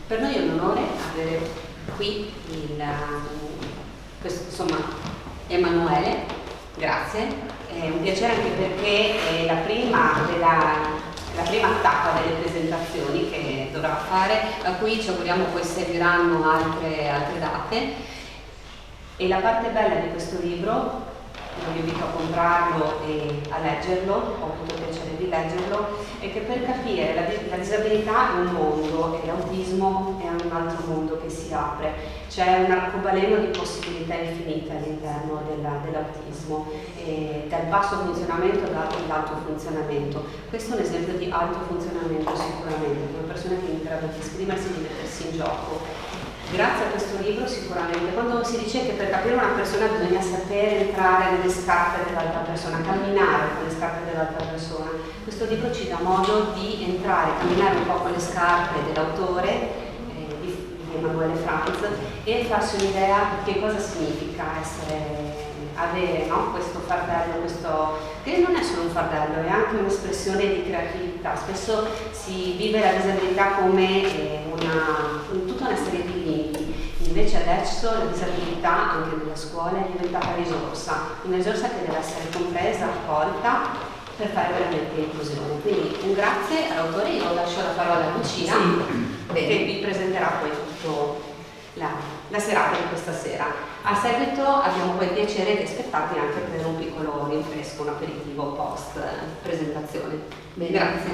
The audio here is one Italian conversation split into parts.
Per noi è un onore avere qui insomma, Emanuele, grazie, è un piacere anche perché è la prima tappa delle presentazioni che dovrà fare, a cui ci auguriamo poi seguiranno altre date. E la parte bella di questo libro, vi invito a comprarlo e a leggerlo, ho avuto il piacere di leggerlo, è che per capire la disabilità è un mondo e l'autismo è un altro mondo che si apre. C'è un arcobaleno di possibilità infinite all'interno dell'autismo, dal basso funzionamento all'alto funzionamento. Questo è un esempio di alto funzionamento sicuramente, una persona che è in grado di esprimersi, di mettersi in gioco. Grazie a questo libro sicuramente, quando si dice che per capire una persona bisogna sapere entrare nelle scarpe dell'altra persona, camminare con le scarpe dell'altra persona, questo libro ci dà modo di entrare, camminare un po' con le scarpe dell'autore, di Emanuele Franz, e farsi un'idea di che cosa significa avere, no? Questo fardello, che non è solo un fardello, è anche un'espressione di creatività. Spesso si vive la disabilità come tutta una serie di limiti, invece adesso la disabilità anche nella scuola è diventata una risorsa che deve essere compresa, accolta per fare veramente inclusione. Quindi un grazie all'autore, io lascio la parola a Lucina che vi presenterà poi tutto la serata di questa sera. A seguito abbiamo poi il piacere di aspettarvi anche per un piccolo rinfresco, un aperitivo post presentazione. Bene. Grazie.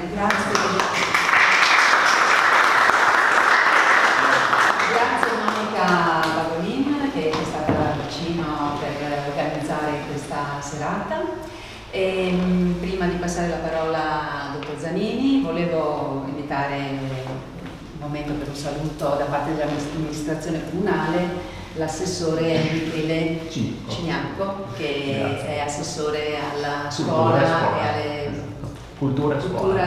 Grazie Monica Bagolin che è stata vicino per organizzare questa serata. Prima di passare la parola al dottor Zanini volevo invitare un momento per un saluto da parte dell'amministrazione comunale l'assessore Michele Cignacco che è assessore alla scuola e alle cultura e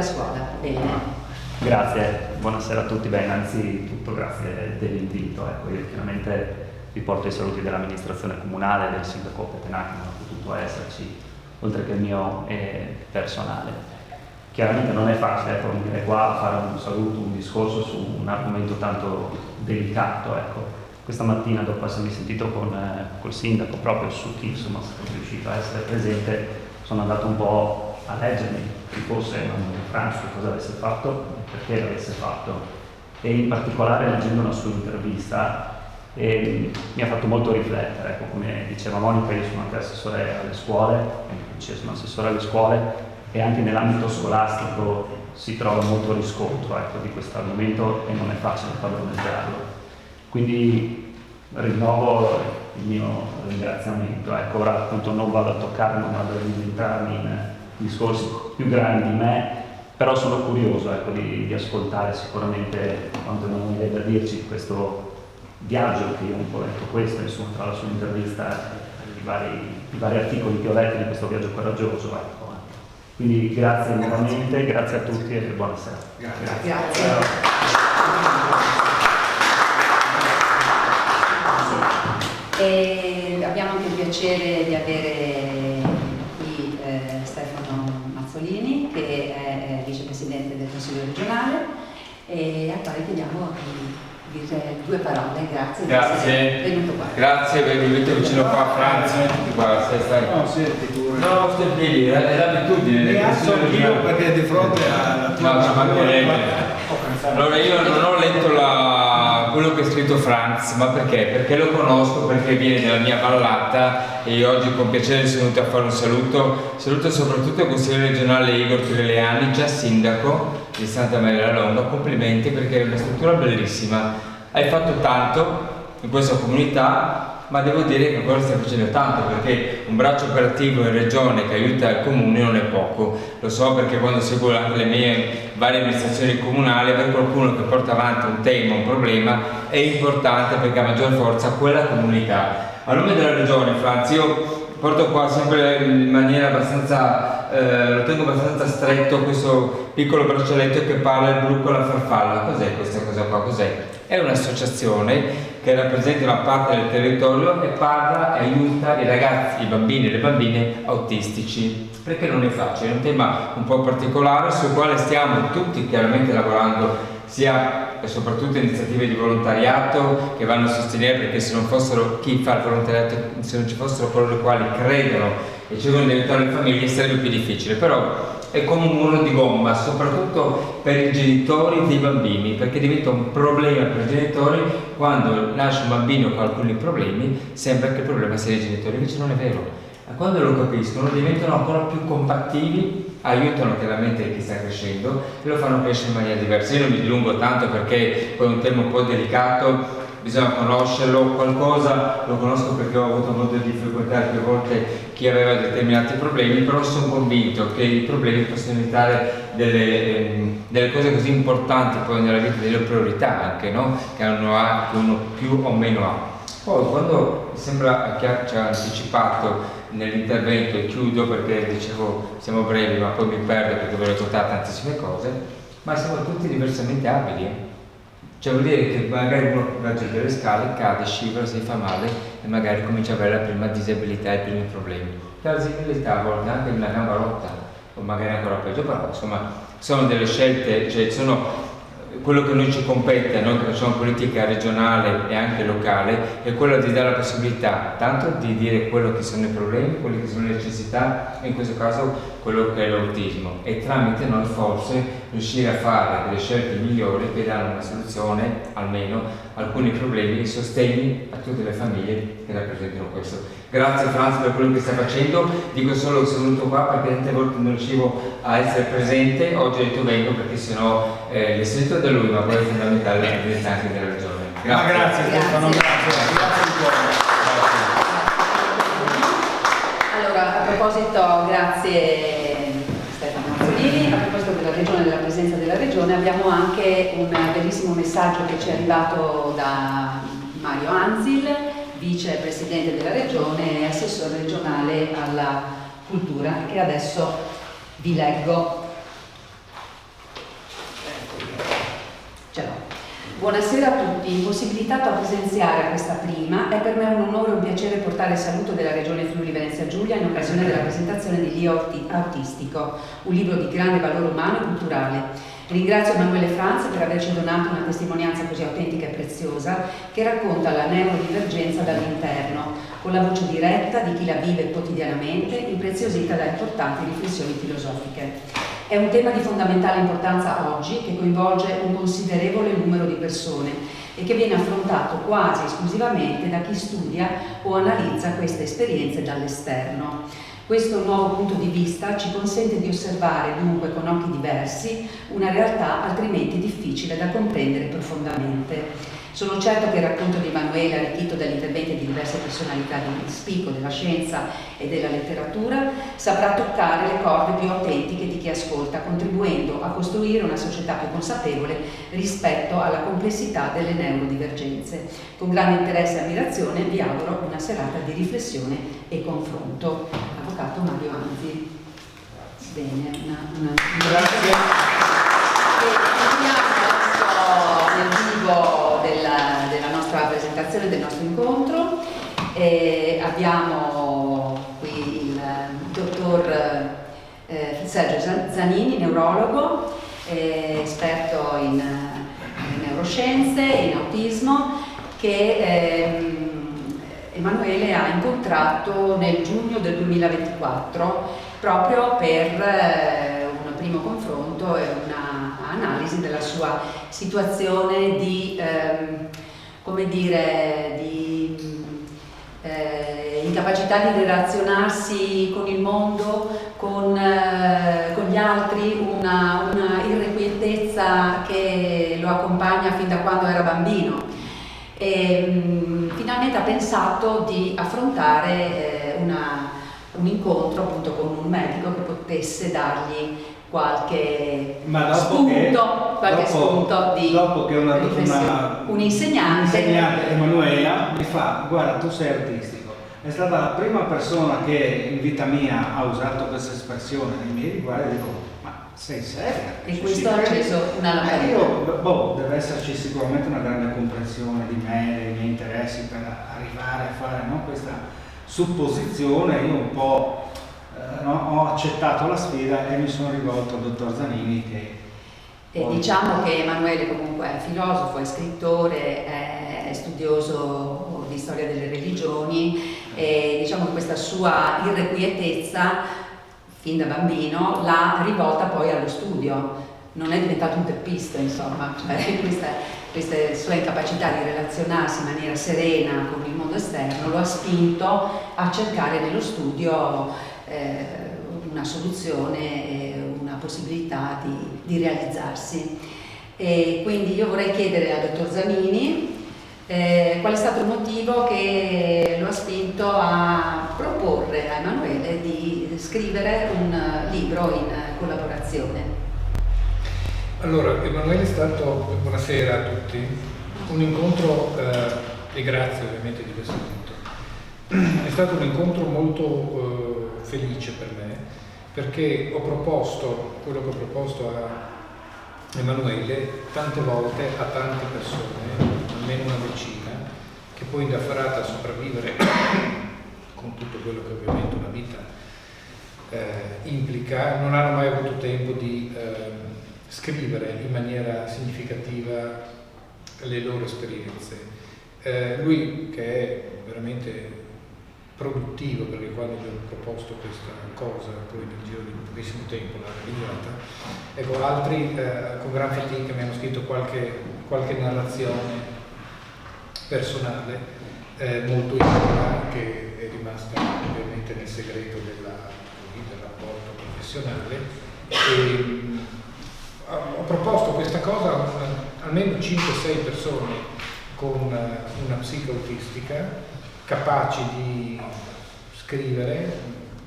scuola. Bene. Grazie, buonasera a tutti. Innanzitutto grazie dell'invito. Io chiaramente vi porto i saluti dell'amministrazione comunale, del sindaco Petenà che non ha potuto esserci, oltre che il mio personale. Chiaramente non è facile venire qua a fare un saluto, un discorso su un argomento tanto delicato. Questa mattina, dopo essermi sentito col sindaco proprio su chi insomma sono riuscito a essere presente, sono andato un po' a leggermi chi fosse Emanuele Franz, cosa avesse fatto, perché l'avesse fatto, e in particolare leggendo una sua intervista mi ha fatto molto riflettere. Come diceva Monica, io sono anche assessore alle scuole, sono assessore alle scuole e anche nell'ambito scolastico si trova molto riscontro di questo argomento e non è facile padroneggiarlo. Quindi rinnovo il mio ringraziamento. Ora appunto non vado a toccare, non vado ad entrarmi in discorsi più grandi di me, però sono curioso di ascoltare sicuramente quanto Emanuele ha da dirci questo viaggio che io un po' ho detto questo, insomma, tra la sua intervista e i vari articoli che ho letto di questo viaggio coraggioso. Quindi grazie nuovamente, grazie a tutti e buonasera. Grazie. E abbiamo anche il piacere di avere qui Stefano Mazzolini che è vicepresidente del Consiglio regionale e al quale chiediamo di dire due parole. Grazie. Grazie. Venuto qua. Grazie, venite vicino qua a Franz. Guarda, stai. No, senti tu. No, stai piedi, è l'abitudine. Mi alzo anch'io perché di fronte alla tua. No, ci mancherebbe. Allora io non ho letto quello che ha scritto Franz, ma perché? Perché lo conosco, perché viene dalla mia vallata e io oggi con piacere sono venuto a fare un saluto soprattutto al consigliere regionale Igor Tireleani, già sindaco di Santa Maria la Longa. Complimenti perché è una struttura bellissima, hai fatto tanto in questa comunità, ma devo dire che ancora stai facendo tanto, perché un braccio operativo in regione che aiuta il comune non è poco. Lo so perché quando seguo anche le mie varie amministrazioni comunali, avere qualcuno che porta avanti un tema, un problema è importante perché ha maggior forza quella comunità. A nome della regione, Franz, io porto qua sempre in maniera abbastanza, lo tengo abbastanza stretto questo piccolo braccialetto che parla il blu con la farfalla. Cos'è questa cosa qua? Cos'è? È un'associazione che rappresenta una parte del territorio e parla e aiuta i ragazzi, i bambini e le bambine autistici, perché non è facile, è un tema un po' particolare sul quale stiamo tutti chiaramente lavorando sia e soprattutto iniziative di volontariato che vanno a sostenere, perché se non fossero chi fa il volontariato, se non ci fossero coloro i quali credono e cercano di aiutare le famiglie, sarebbe più difficile. Però è come un muro di gomma, soprattutto per i genitori dei bambini, perché diventa un problema per i genitori. Quando nasce un bambino con alcuni problemi sembra che il problema sia dei genitori, invece non è vero. E quando lo capiscono diventano ancora più compattivi, aiutano chiaramente chi sta crescendo e lo fanno crescere in maniera diversa. Io non mi dilungo tanto perché poi è un tema un po' delicato, bisogna conoscerlo. Qualcosa lo conosco perché ho avuto modo di frequentare più volte chi aveva determinati problemi, però sono convinto che i problemi possono diventare delle cose così importanti poi nella vita, delle priorità anche, no? Che uno più o meno ha. Poi quando mi sembra che ci ha anticipato nell'intervento, e chiudo perché dicevo siamo brevi ma poi mi perdo perché vorrei raccontare tantissime cose, ma siamo tutti diversamente abili. Cioè vuol dire che magari uno va giù delle scale, cade, scivola, si fa male e magari comincia a avere la prima disabilità e i primi problemi. La disabilità a volte anche una gamba rotta o magari ancora peggio, però insomma sono delle scelte, cioè sono quello che noi ci compete, noi che facciamo politica regionale e anche locale, è quello di dare la possibilità tanto di dire quello che sono i problemi, quelle che sono le necessità, e in questo caso quello che è l'autismo, e tramite noi forse riuscire a fare delle scelte migliori che danno una soluzione, almeno alcuni problemi, e sostegni a tutte le famiglie che rappresentano questo. Grazie Franz per quello che stai facendo, dico solo che sono venuto qua perché tante volte non riuscivo a essere presente, oggi ho detto vengo perché sennò l'essere da lui, ma poi è fondamentale la presenza anche della regione. Grazie. Grazie Stefano, grazie di cuore. Allora, a proposito, grazie Stefano Mazzolini, a proposito della regione e della presenza della regione, abbiamo anche un bellissimo messaggio che ci è arrivato da Mario Anzil, vicepresidente della regione e assessore regionale alla cultura, che adesso vi leggo. Ce l'ho. Buonasera a tutti, impossibilitato a presenziare a questa prima, è per me un onore e un piacere portare il saluto della Regione Friuli Venezia Giulia in occasione della presentazione di L'Io Autistico, un libro di grande valore umano e culturale. Ringrazio Emanuele Franz per averci donato una testimonianza così autentica e preziosa che racconta la neurodivergenza dall'interno, con la voce diretta di chi la vive quotidianamente, impreziosita da importanti riflessioni filosofiche. È un tema di fondamentale importanza oggi che coinvolge un considerevole numero di persone e che viene affrontato quasi esclusivamente da chi studia o analizza queste esperienze dall'esterno. Questo nuovo punto di vista ci consente di osservare dunque con occhi diversi una realtà altrimenti difficile da comprendere profondamente. Sono certo che il racconto di Emanuele, arricchito dagli interventi di diverse personalità di spicco della scienza e della letteratura, saprà toccare le corde più autentiche di chi ascolta, contribuendo a costruire una società più consapevole rispetto alla complessità delle neurodivergenze. Con grande interesse e ammirazione vi auguro una serata di riflessione e confronto. Avvocato Mario Anzi. Bene, Grazie. Nel vivo della nostra presentazione, del nostro incontro, abbiamo qui il dottor Sergio Zanini, neurologo, esperto in neuroscienze e in autismo, che Emanuele ha incontrato nel giugno del 2024 proprio per un primo confronto e una analisi della sua situazione di, come dire, di incapacità di relazionarsi con il mondo, con gli altri, una irrequietezza che lo accompagna fin da quando era bambino. E finalmente ha pensato di affrontare un incontro appunto con un medico che potesse dargli qualche spunto di dopo che un insegnante Emanuela mi fa: guarda, tu sei artistico. È stata la prima persona che in vita mia ha usato questa espressione nei miei riguardi, e dico: ma sei seria? E questo ha acceso una lampadina. Deve esserci sicuramente una grande comprensione di me, dei miei interessi per arrivare a fare, no, questa supposizione. Io un po' ho accettato la sfida e mi sono rivolto al dottor Zanini, che E diciamo che Emanuele comunque è filosofo, è scrittore, è studioso di storia delle religioni e diciamo che questa sua irrequietezza fin da bambino l'ha rivolta poi allo studio. Non è diventato un teppista, insomma, cioè questa sua incapacità di relazionarsi in maniera serena con il mondo esterno lo ha spinto a cercare nello studio una soluzione, una possibilità di realizzarsi. E quindi io vorrei chiedere al dottor Zanini qual è stato il motivo che lo ha spinto a proporre a Emanuele di scrivere un libro in collaborazione. Allora, Emanuele è stato, buonasera a tutti, un incontro, e grazie ovviamente di questo invito, è stato un incontro molto felice per me, perché ho proposto quello che ho proposto a Emanuele tante volte a tante persone, almeno una decina, che poi in Indaffarata a sopravvivere con tutto quello che ovviamente una vita implica, non hanno mai avuto tempo di scrivere in maniera significativa le loro esperienze. Lui, che è veramente produttivo, perché quando gli ho proposto questa cosa, poi nel giro di pochissimo tempo l'ha realizzata, ecco, altri con gran fatica mi hanno scritto qualche narrazione personale molto intima, che è rimasta ovviamente nel segreto del rapporto professionale. E, ho proposto questa cosa a almeno 5-6 persone con una psiche autistica, capaci di scrivere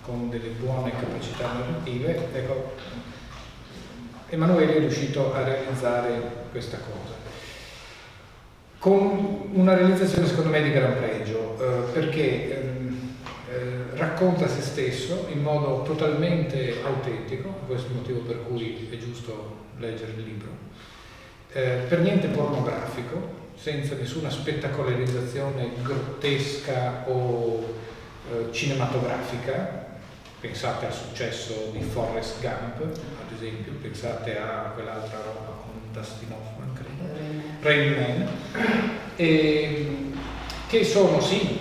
con delle buone capacità narrative. Ecco, Emanuele è riuscito a realizzare questa cosa con una realizzazione secondo me di gran pregio, perché racconta se stesso in modo totalmente autentico, questo è il motivo per cui è giusto leggere il libro, per niente pornografico, senza nessuna spettacolarizzazione grottesca o cinematografica. Pensate al successo di Forrest Gump, ad esempio, pensate a quell'altra roba con Dustin Hoffman, credo, Rain Man, che sono sì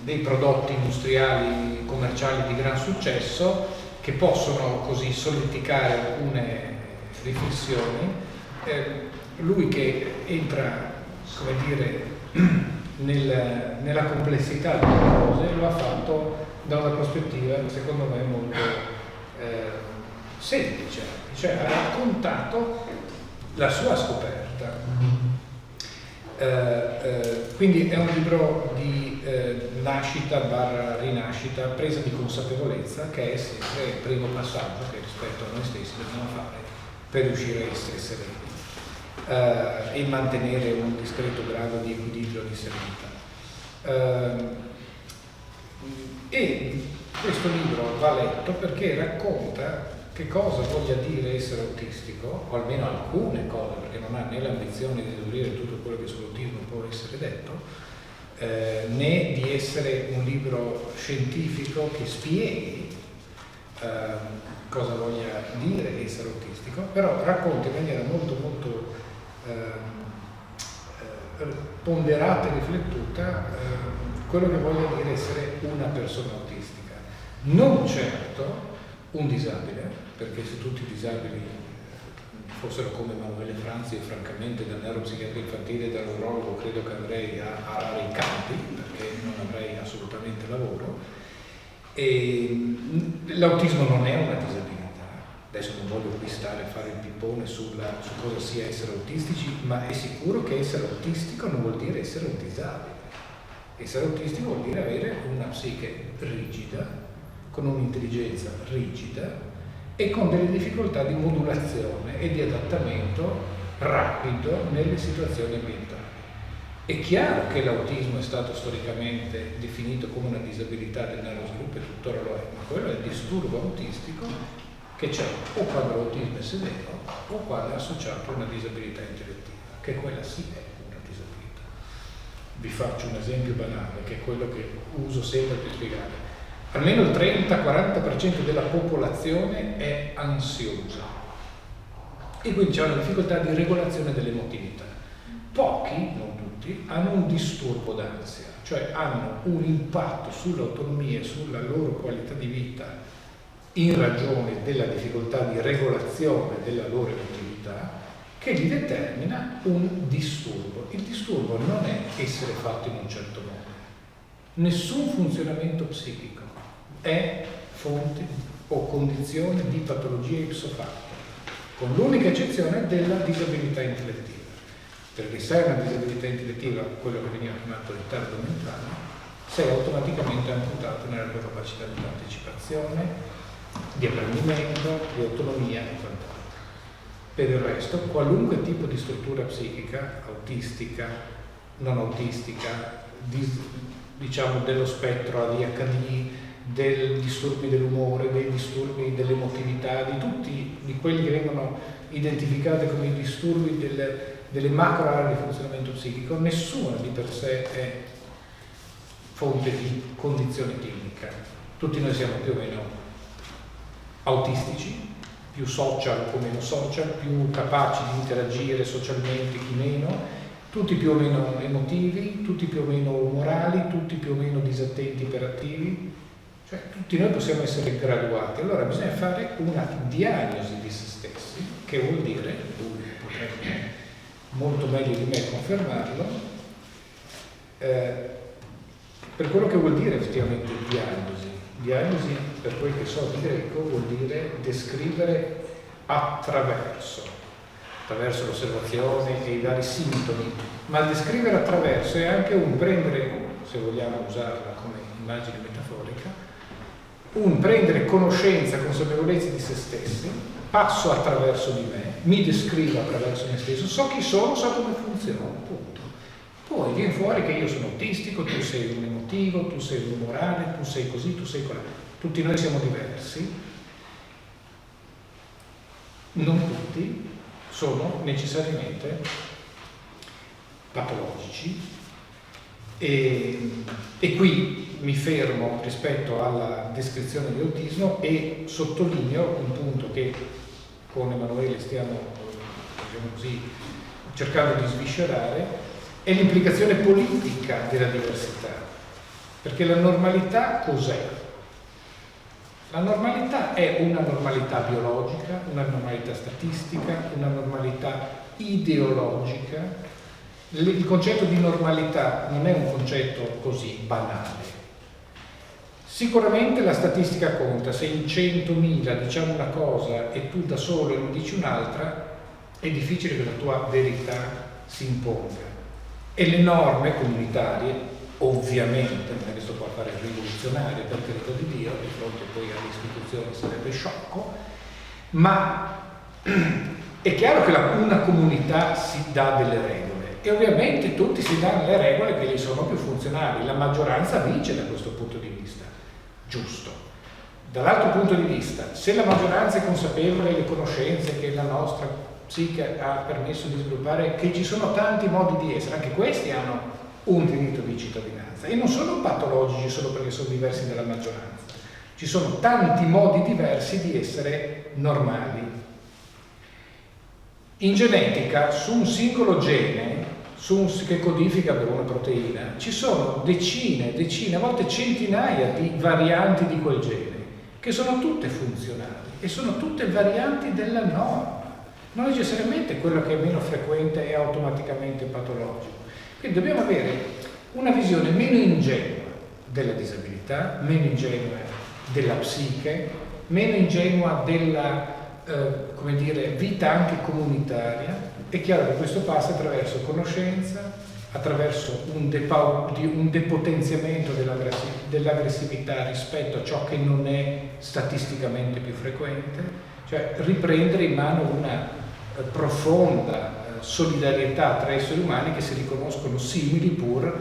dei prodotti industriali commerciali di gran successo, che possono così solleticare alcune riflessioni. Lui che entra, come dire, nella complessità delle cose, lo ha fatto da una prospettiva secondo me molto semplice, cioè ha raccontato la sua scoperta. Quindi è un libro di nascita / rinascita, presa di consapevolezza, che è sempre il primo passaggio che rispetto a noi stessi dobbiamo fare per riuscire a essere sereni e mantenere un discreto grado di equilibrio e di serenità. E questo libro va letto perché racconta che cosa voglia dire essere autistico, o almeno alcune cose, perché non ha né l'ambizione di esaurire tutto quello che sull'autismo può essere detto, né di essere un libro scientifico che spieghi cosa voglia dire essere autistico, però racconta in maniera molto molto ponderata e riflettuta quello che voglia dire essere una persona autistica. Non certo un disabile, perché se tutti i disabili fossero come Emanuele Franzi, e francamente dal neuropsichiatra infantile e dall'urologo credo che andrei a arare i campi, perché non avrei assolutamente lavoro. E l'autismo non è una disabilità. Adesso non voglio qui stare a fare il pippone su cosa sia essere autistici, ma è sicuro che essere autistico non vuol dire essere un disabile. Essere autistico vuol dire avere una psiche rigida, con un'intelligenza rigida e con delle difficoltà di modulazione e di adattamento rapido nelle situazioni ambientali. È chiaro che l'autismo è stato storicamente definito come una disabilità del neurosviluppo e tuttora lo è, ma quello è il disturbo autistico che c'è o quando l'autismo è severo o quando è associato a una disabilità intellettiva, che quella sì è una disabilità. Vi faccio un esempio banale, che è quello che uso sempre per spiegare. Almeno il 30-40% della popolazione è ansiosa. e quindi c'è una difficoltà di regolazione dell'emotività. Pochi, non tutti, hanno un disturbo d'ansia, cioè hanno un impatto sull'autonomia e sulla loro qualità di vita in ragione della difficoltà di regolazione della loro emotività, che gli determina un disturbo. Il disturbo non è essere fatto in un certo modo. Nessun funzionamento psichico è fonte o condizione di patologia ipso facto, con l'unica eccezione della disabilità intellettiva. Perché se hai una disabilità intellettiva, quello che veniva chiamato ritardo mentale, sei automaticamente amputato nella tua capacità di partecipazione, di apprendimento, di autonomia e quant'altro. Per il resto, qualunque tipo di struttura psichica, autistica, non autistica, diciamo dello spettro ADHD, dei disturbi dell'umore, dei disturbi dell'emotività, di tutti di quelli che vengono identificati come i disturbi delle macro aree di funzionamento psichico, nessuna di per sé è fonte di condizione clinica. Tutti noi siamo più o meno autistici, più social o meno social, più capaci di interagire socialmente, chi meno, tutti più o meno emotivi, tutti più o meno umorali, tutti più o meno disattenti, iperattivi, cioè tutti noi possiamo essere graduati. Allora bisogna fare una diagnosi di se stessi, che vuol dire, tu potrai molto meglio di me confermarlo, per quello che vuol dire effettivamente diagnosi. Diagnosi, per quel che so di greco, vuol dire descrivere attraverso l'osservazione e i vari sintomi, ma descrivere attraverso è anche un prendere, se vogliamo usarla come immagine metaforica, un prendere conoscenza, consapevolezza di se stessi, passo attraverso di me, mi descrivo attraverso me stesso, so chi sono, so come funziono, punto. Poi viene fuori che io sono autistico, tu sei un emotivo, tu sei un umorale, tu sei così, tu sei colà. Tutti noi siamo diversi, non tutti sono necessariamente patologici e qui mi fermo rispetto alla descrizione di autismo e sottolineo un punto che con Emanuele stiamo, diciamo così, cercando di sviscerare, è l'implicazione politica della diversità, perché la normalità cos'è? La normalità è una normalità biologica, una normalità statistica, una normalità ideologica. Il concetto di normalità non è un concetto così banale. Sicuramente la statistica conta, se in 100.000 diciamo una cosa e tu da solo ne dici un'altra, è difficile che la tua verità si imponga. E le norme comunitarie, ovviamente, non è che sto qua a fare rivoluzionarie per carità di Dio, di fronte poi alle istituzioni sarebbe sciocco, ma è chiaro che una comunità si dà delle regole e ovviamente tutti si danno le regole che gli sono più funzionali, la maggioranza vince da questo punto di vista, giusto. Dall'altro punto di vista, se la maggioranza è consapevole delle conoscenze che la nostra psiche ha permesso di sviluppare, che ci sono tanti modi di essere, anche questi hanno un diritto di cittadinanza e non sono patologici solo perché sono diversi dalla maggioranza, ci sono tanti modi diversi di essere normali. In genetica, su un singolo gene, che codifica per una proteina, ci sono decine, a volte centinaia di varianti di quel gene, che sono tutte funzionali e sono tutte varianti della norma. Non necessariamente quello che è meno frequente è automaticamente patologico. Quindi dobbiamo avere una visione meno ingenua della disabilità, meno ingenua della psiche, meno ingenua della come dire, vita anche comunitaria. È chiaro che questo passa attraverso conoscenza, attraverso un depotenziamento dell'aggressività rispetto a ciò che non è statisticamente più frequente, cioè riprendere in mano una profonda solidarietà tra esseri umani che si riconoscono simili pur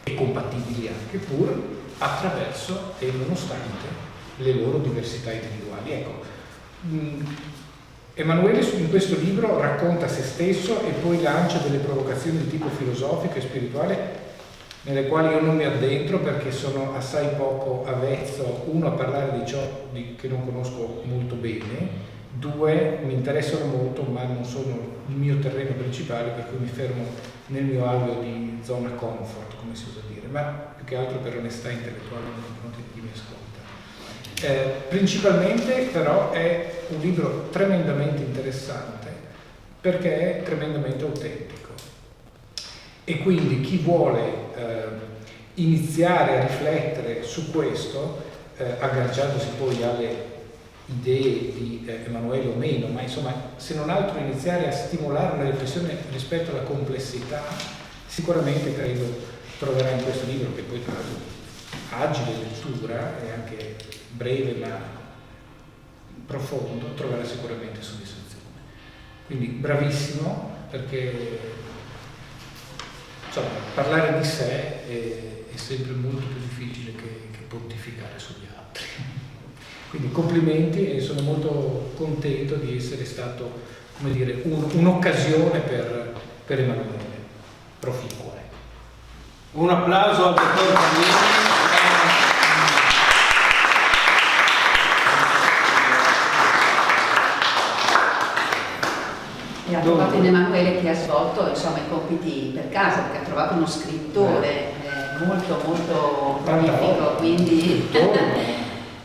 e compatibili anche pur attraverso e nonostante le loro diversità individuali. Ecco, Emanuele in questo libro racconta se stesso e poi lancia delle provocazioni di tipo filosofico e spirituale nelle quali io non mi addentro perché sono assai poco avvezzo, uno, a parlare di ciò che non conosco molto bene 2 mi interessano molto, ma non sono il mio terreno principale, per cui mi fermo nel mio alveo di zona comfort, come si usa dire, ma più che altro per onestà intellettuale nei confronti di chi mi ascolta. Principalmente però è un libro tremendamente interessante perché è tremendamente autentico, e quindi chi vuole iniziare a riflettere su questo, agganciandosi poi alle idee di Emanuele o meno, ma insomma, se non altro iniziare a stimolare una riflessione rispetto alla complessità, sicuramente credo troverà in questo libro, che poi tra l'altro agile lettura e anche breve ma profondo, troverà sicuramente soddisfazione. Quindi bravissimo, perché insomma, parlare di sé è sempre molto più difficile che pontificare sugli altri. Quindi complimenti, e sono molto contento di essere stato, come dire, un'occasione per Emanuele, proficua. Un applauso al dottor Zanini. E ha trovato in Emanuele, che ha svolto insomma i compiti per casa, perché ha trovato uno scrittore molto prolifico, quindi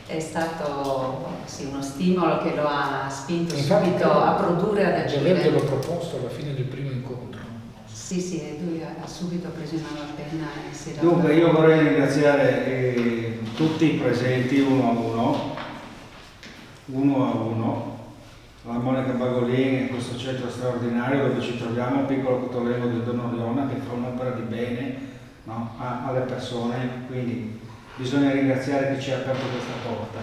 è stato uno stimolo che lo ha spinto subito a produrre, ad agire. Glielo proposto alla fine del primo incontro. Sì, lui ha subito preso in mano la penna e si era... Dunque io vorrei ringraziare tutti i presenti uno a uno, la Monica Bagolini e questo centro straordinario dove ci troviamo, il piccolo Cotoleno di Don Oriona, che fa un'opera di bene, no, alle persone, quindi bisogna ringraziare chi ci ha aperto questa porta,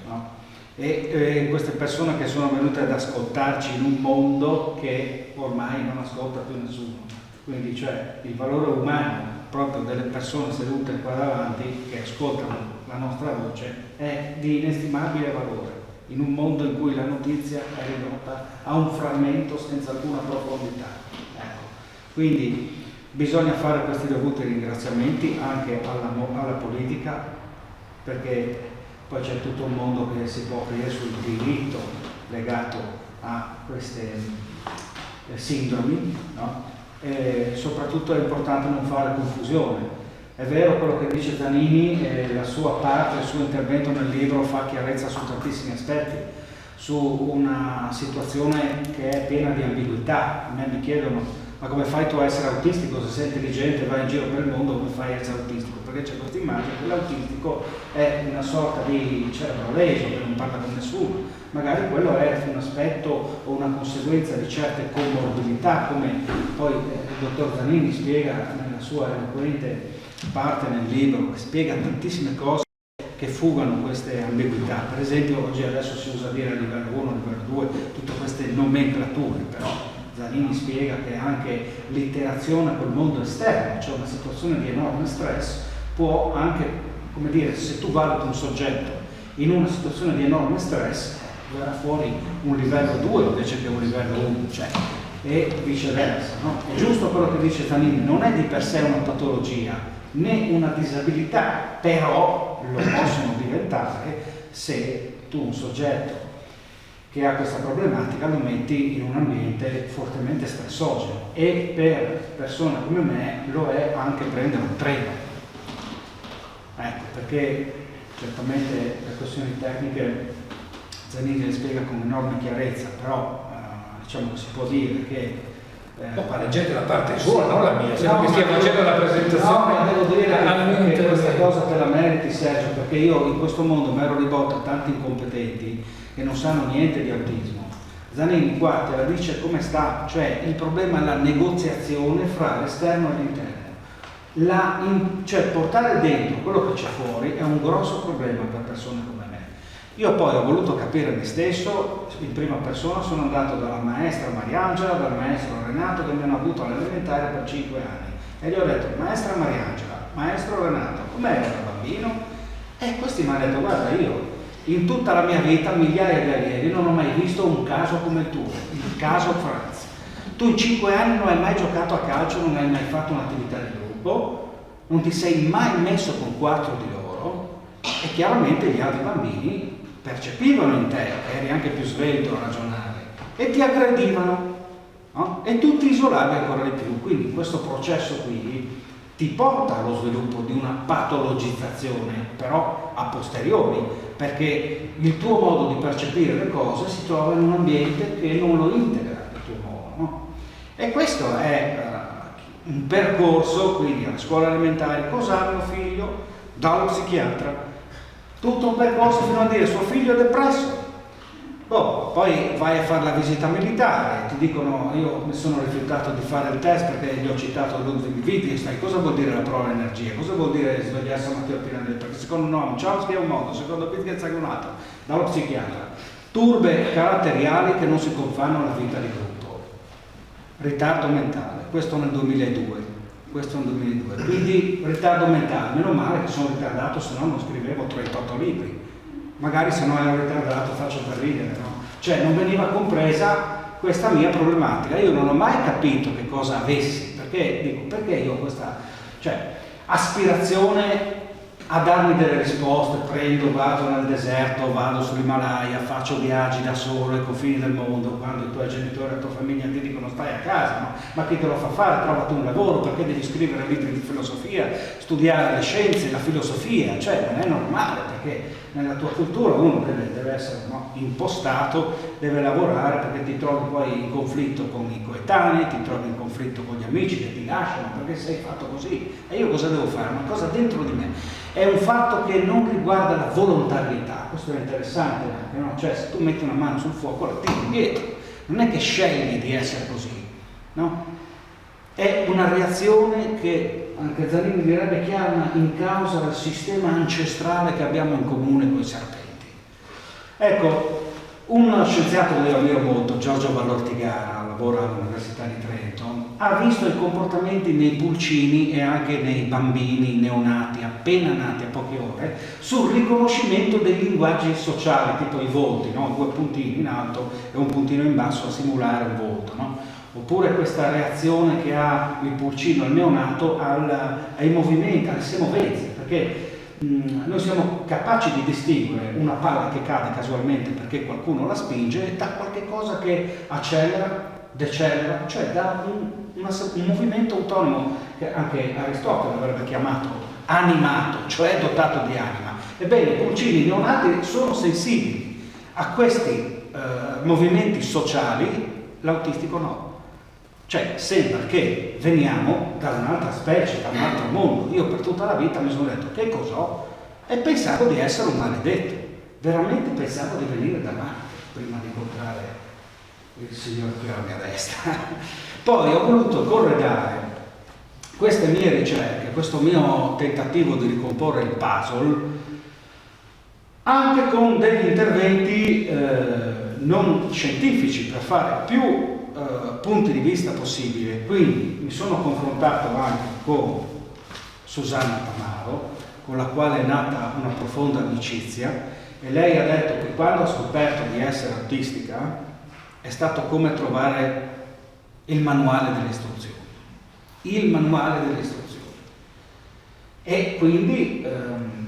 no? E queste persone che sono venute ad ascoltarci in un mondo che ormai non ascolta più nessuno, quindi cioè il valore umano proprio delle persone sedute qua davanti che ascoltano la nostra voce è di inestimabile valore in un mondo in cui la notizia è ridotta a un frammento senza alcuna profondità. Ecco. Quindi bisogna fare questi dovuti ringraziamenti anche alla politica, perché poi c'è tutto un mondo che si può aprire sul diritto legato a queste sindromi, no? E soprattutto è importante non fare confusione. È vero quello che dice Zanini, la sua parte, il suo intervento nel libro fa chiarezza su tantissimi aspetti, su una situazione che è piena di ambiguità. A me mi chiedono: ma come fai tu a essere autistico? Se sei intelligente e vai in giro per il mondo, come fai a essere autistico? Perché c'è questa immagine che l'autistico è una sorta di cerebro leso che non parla con nessuno. Magari quello è un aspetto o una conseguenza di certe comorbilità, come poi il dottor Zanini spiega nella sua eloquente parte nel libro, che spiega tantissime cose che fugano queste ambiguità. Per esempio oggi adesso si usa dire a livello 1, a livello 2, tutte queste nomenclature, però Zanini spiega che anche l'interazione col mondo esterno, cioè una situazione di enorme stress, può anche, come dire, se tu valuti un soggetto in una situazione di enorme stress, verrà fuori un livello 2 invece che un livello 1, cioè, e viceversa. No? È giusto quello che dice Zanini, non è di per sé una patologia né una disabilità, però lo possono diventare se tu un soggetto che ha questa problematica lo metti in un ambiente fortemente stressogeno, e per persone come me lo è anche prendere un treno. Ecco, perché certamente le questioni tecniche Zanini le spiega con enorme chiarezza, però diciamo che si può dire che ma leggete la parte sua, non la mia, se che stia facendo la presentazione. No, ma devo dire che questa cosa te la meriti, Sergio, perché io in questo mondo mi ero ridotto a tanti incompetenti che non sanno niente di autismo. Zanini qua te la dice come sta, cioè il problema è la negoziazione fra l'esterno e l'interno. Cioè portare dentro quello che c'è fuori è un grosso problema per persone come me. Io poi ho voluto capire me stesso, in prima persona sono andato dalla maestra Mariangela, dal maestro Renato, che mi hanno avuto all'elementare per 5 anni, e gli ho detto: maestra Mariangela, maestro Renato, com'era da bambino? E questi mi hanno detto: guarda, io in tutta la mia vita, migliaia di allievi, non ho mai visto un caso come il tuo, il caso Franz. Tu in 5 anni non hai mai giocato a calcio, non hai mai fatto un'attività di gruppo, non ti sei mai messo con 4 di loro, e chiaramente gli altri bambini percepivano in te che eri anche più svelto a ragionare e ti aggredivano, no? E tu ti isolavi ancora di più. Quindi questo processo qui ti porta allo sviluppo di una patologizzazione, però a posteriori, perché il tuo modo di percepire le cose si trova in un ambiente che non lo integra il tuo modo, no? E questo è un percorso. Quindi alle scuole elementari cosa ha mio figlio? Dallo psichiatra, tutto un percorso fino a dire suo figlio è depresso. Poi vai a fare la visita militare, ti dicono, io mi sono rifiutato di fare il test perché gli ho citato Ludwig Wittgenstein. Cosa vuol dire la parola energia? Cosa vuol dire svegliarsi la mattina appena detto? Perché secondo Noam Chomsky è un modo, secondo Wittgenstein è un altro, dallo psichiatra. Turbe caratteriali che non si confanno alla vita di gruppo. Ritardo mentale, questo nel 2002. Quindi ritardo mentale, meno male che sono ritardato, se no non scrivevo 38 libri. Magari se non ero ritardato faccio per ridere, no? Cioè non veniva compresa questa mia problematica. Io non ho mai capito che cosa avessi, perché io ho questa aspirazione a darmi delle risposte, vado nel deserto, vado sull'Himalaya, faccio viaggi da solo ai confini del mondo, quando i tuoi genitori e la tua famiglia ti dicono stai a casa, no? Ma chi te lo fa fare? Trovati un lavoro, perché devi scrivere libri di filosofia, studiare le scienze, la filosofia, cioè non è normale, perché nella tua cultura uno deve essere, no, impostato, deve lavorare, perché ti trovi poi in conflitto con i coetanei, ti trovi in conflitto con gli amici che ti lasciano perché sei fatto così. E io cosa devo fare? Una cosa dentro di me. È un fatto che non riguarda la volontarietà, questo è interessante anche, no? Cioè se tu metti una mano sul fuoco la tiri indietro, non è che scegli di essere così, no? È una reazione che anche Zanini direbbe chiama in causa del sistema ancestrale che abbiamo in comune con i serpenti. Ecco, un scienziato che io ammiro molto, Giorgio Vallortigara, lavora all'Università di Trento, ha visto i comportamenti nei pulcini e anche nei bambini neonati, appena nati a poche ore, sul riconoscimento dei linguaggi sociali, tipo i volti, no? 2 puntini in alto e un puntino in basso a simulare un volto, no? Oppure questa reazione che ha il pulcino, il neonato, ai movimenti, alle semovenze, perché noi siamo capaci di distinguere una palla che cade casualmente perché qualcuno la spinge da qualche cosa che accelera, decelera, cioè da un movimento autonomo che anche Aristotele avrebbe chiamato animato, cioè dotato di anima. Ebbene, i pulcini neonati sono sensibili a questi movimenti sociali, l'autistico no. Cioè sembra che veniamo da un'altra specie, da un altro mondo. Io per tutta la vita mi sono detto che cos'ho? E pensavo di essere un maledetto, veramente pensavo di venire da Marte prima di incontrare il signore qui alla mia destra. Poi ho voluto corredare queste mie ricerche, questo mio tentativo di ricomporre il puzzle anche con degli interventi non scientifici per fare più punti di vista possibili. Quindi mi sono confrontato anche con Susanna Tamaro, con la quale è nata una profonda amicizia, e lei ha detto che quando ha scoperto di essere autistica è stato come trovare il manuale delle istruzioni. Il manuale delle istruzioni. E quindi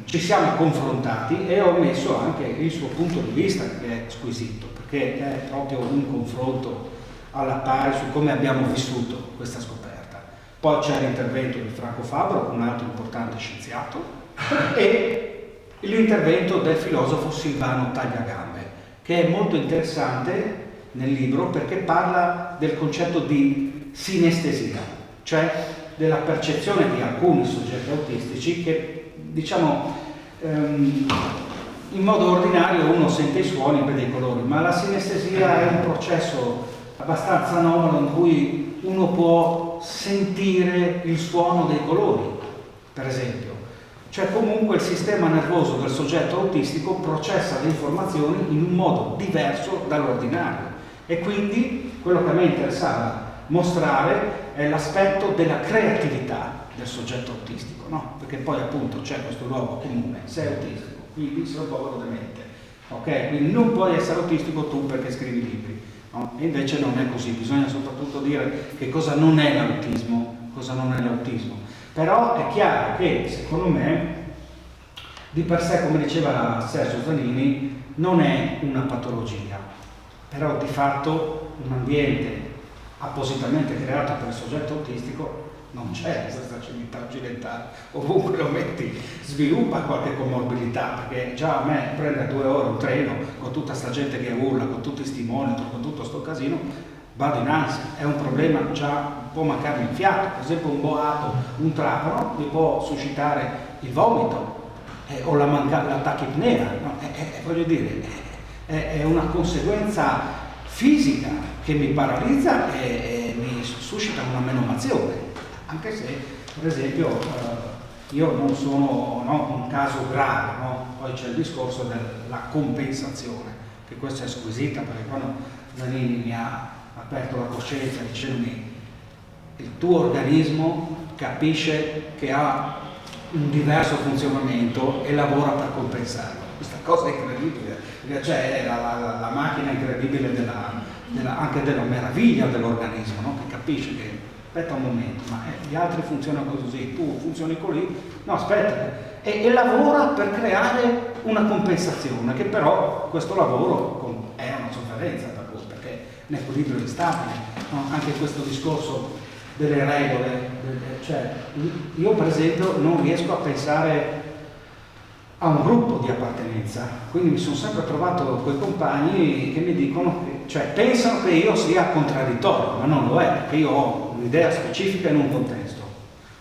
ci siamo confrontati e ho messo anche il suo punto di vista, che è squisito, perché è proprio un confronto alla pari su come abbiamo vissuto questa scoperta. Poi c'è l'intervento di Franco Fabro, un altro importante scienziato, e l'intervento del filosofo Silvano Tagliagambe, che è molto interessante nel libro perché parla del concetto di sinestesia, cioè della percezione di alcuni soggetti autistici che, diciamo, in modo ordinario uno sente i suoni e vede i colori, ma la sinestesia è un processo abbastanza anomalo in cui uno può sentire il suono dei colori, per esempio. Cioè comunque il sistema nervoso del soggetto autistico processa le informazioni in un modo diverso dall'ordinario. E quindi quello che a me interessava mostrare è l'aspetto della creatività del soggetto autistico, no? Perché poi appunto c'è questo luogo comune, sei autistico, quindi sei un povero demente, ok? Quindi non puoi essere autistico tu perché scrivi libri, no? E invece non è così, bisogna soprattutto dire che cosa non è l'autismo, cosa non è l'autismo. Però è chiaro che, secondo me, di per sé, come diceva Sergio Zanini, non è una patologia, però di fatto un ambiente appositamente creato per il soggetto autistico non c'è in questa civiltà occidentale. Ovunque lo metti sviluppa qualche comorbilità, perché già a me prende 2 ore un treno con tutta sta gente che urla, con tutti sti monitor, con tutto sto casino, vado in ansia, è un problema, già può mancarmi il fiato, per esempio un boato, un trapano mi può suscitare il vomito o la tachipnea, no? Voglio dire, è una conseguenza fisica che mi paralizza e mi suscita una menomazione, anche se per esempio io non sono un caso grave, no? Poi c'è il discorso della compensazione, che questa è squisita, perché quando Zanini mi ha aperto la coscienza dicendomi il tuo organismo capisce che ha un diverso funzionamento e lavora per compensarlo. Questa cosa è incredibile, cioè è la macchina incredibile anche della meraviglia dell'organismo, no? Che capisce che aspetta un momento, ma gli altri funzionano così, tu funzioni così, no aspetta, e lavora per creare una compensazione, che però questo lavoro è una sofferenza per lui, perché l'equilibrio è instabile, no? Anche questo discorso delle regole, cioè io per esempio non riesco a pensare a un gruppo di appartenenza, quindi mi sono sempre trovato quei compagni che mi dicono cioè pensano che io sia contraddittorio, ma non lo è, perché io ho un'idea specifica in un contesto,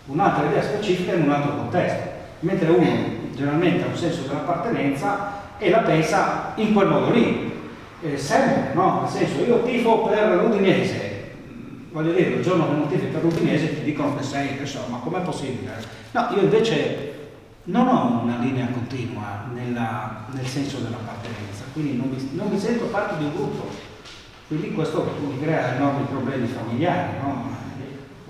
un'altra idea specifica in un altro contesto, mentre uno generalmente ha un senso dell'appartenenza e la pensa in quel modo lì, sempre, no? Nel senso, io tifo per l'Udinese, voglio dire, il giorno che non tifi per l'Udinese ti dicono che sei, che so, ma com'è possibile? No, io invece non ho una linea continua nel senso dell'appartenenza, quindi non mi sento parte di un gruppo. Quindi questo mi crea enormi problemi familiari, no?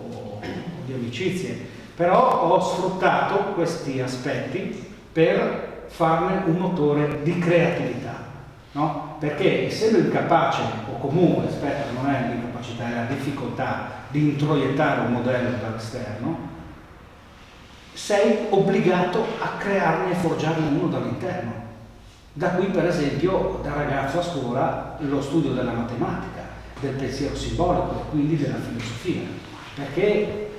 o di amicizie, però ho sfruttato questi aspetti per farne un motore di creatività, no? Perché essendo incapace, o comunque, aspetta, non è l'incapacità, è la difficoltà di introiettare un modello dall'esterno, sei obbligato a crearne e forgiarne uno dall'interno. Da qui per esempio da ragazzo a scuola lo studio della matematica, del pensiero simbolico e quindi della filosofia, perché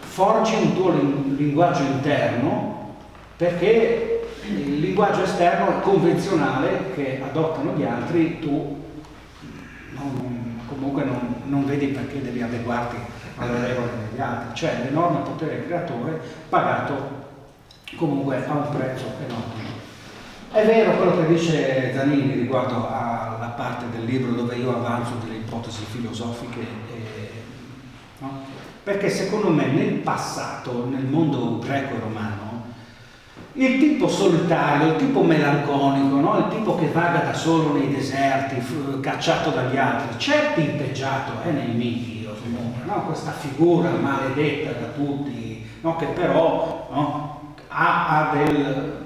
forgi un tuo linguaggio interno, perché il linguaggio esterno è convenzionale che adottano gli altri, tu comunque non vedi perché devi adeguarti alle regole degli altri, cioè l'enorme potere creatore pagato comunque a un prezzo enorme. È vero quello che dice Zanini riguardo alla parte del libro dove io avanzo delle ipotesi filosofiche, no? Perché secondo me nel passato, nel mondo greco e romano, il tipo solitario, il tipo melanconico, no? Il tipo che vaga da solo nei deserti, cacciato dagli altri, c'è pimpeggiato nei miti, comunque, no? Questa figura maledetta da tutti, no? Che però, no? ha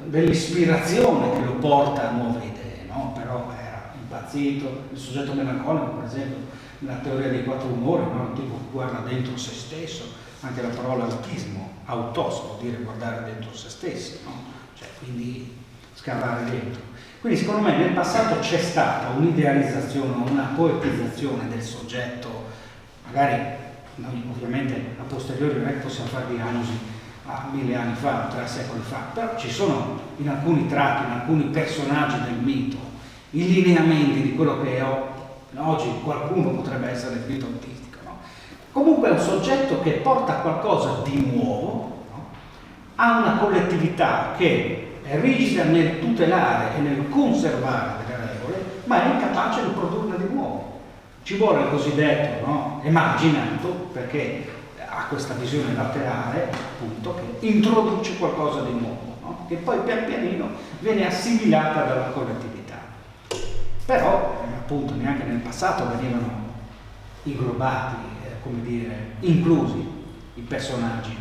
dell'ispirazione che lo porta a nuove idee, no? Però era impazzito. Il soggetto melanconico, per esempio, nella teoria dei 4 umori, no? Il tipo che guarda dentro se stesso, anche la parola autismo, autos vuol dire guardare dentro se stessi, no? Cioè, quindi scavare dentro. Quindi secondo me nel passato c'è stata un'idealizzazione, una poetizzazione del soggetto, magari noi ovviamente a posteriori non è che possiamo fare diagnosi a 1000 anni fa, 3 secoli fa, però ci sono in alcuni tratti, in alcuni personaggi del mito, i lineamenti di quello che oggi qualcuno potrebbe essere definito autistico, no? Comunque è un soggetto che porta qualcosa di nuovo, no? Ha una collettività che è rigida nel tutelare e nel conservare delle regole, ma è incapace di produrne di nuovo. Ci vuole il cosiddetto, no? Emarginato, perché ha questa visione laterale, appunto, che introduce qualcosa di nuovo, no? Che poi pian pianino viene assimilata dalla collettività. Però, appunto, neanche nel passato venivano inglobati, come dire, inclusi i personaggi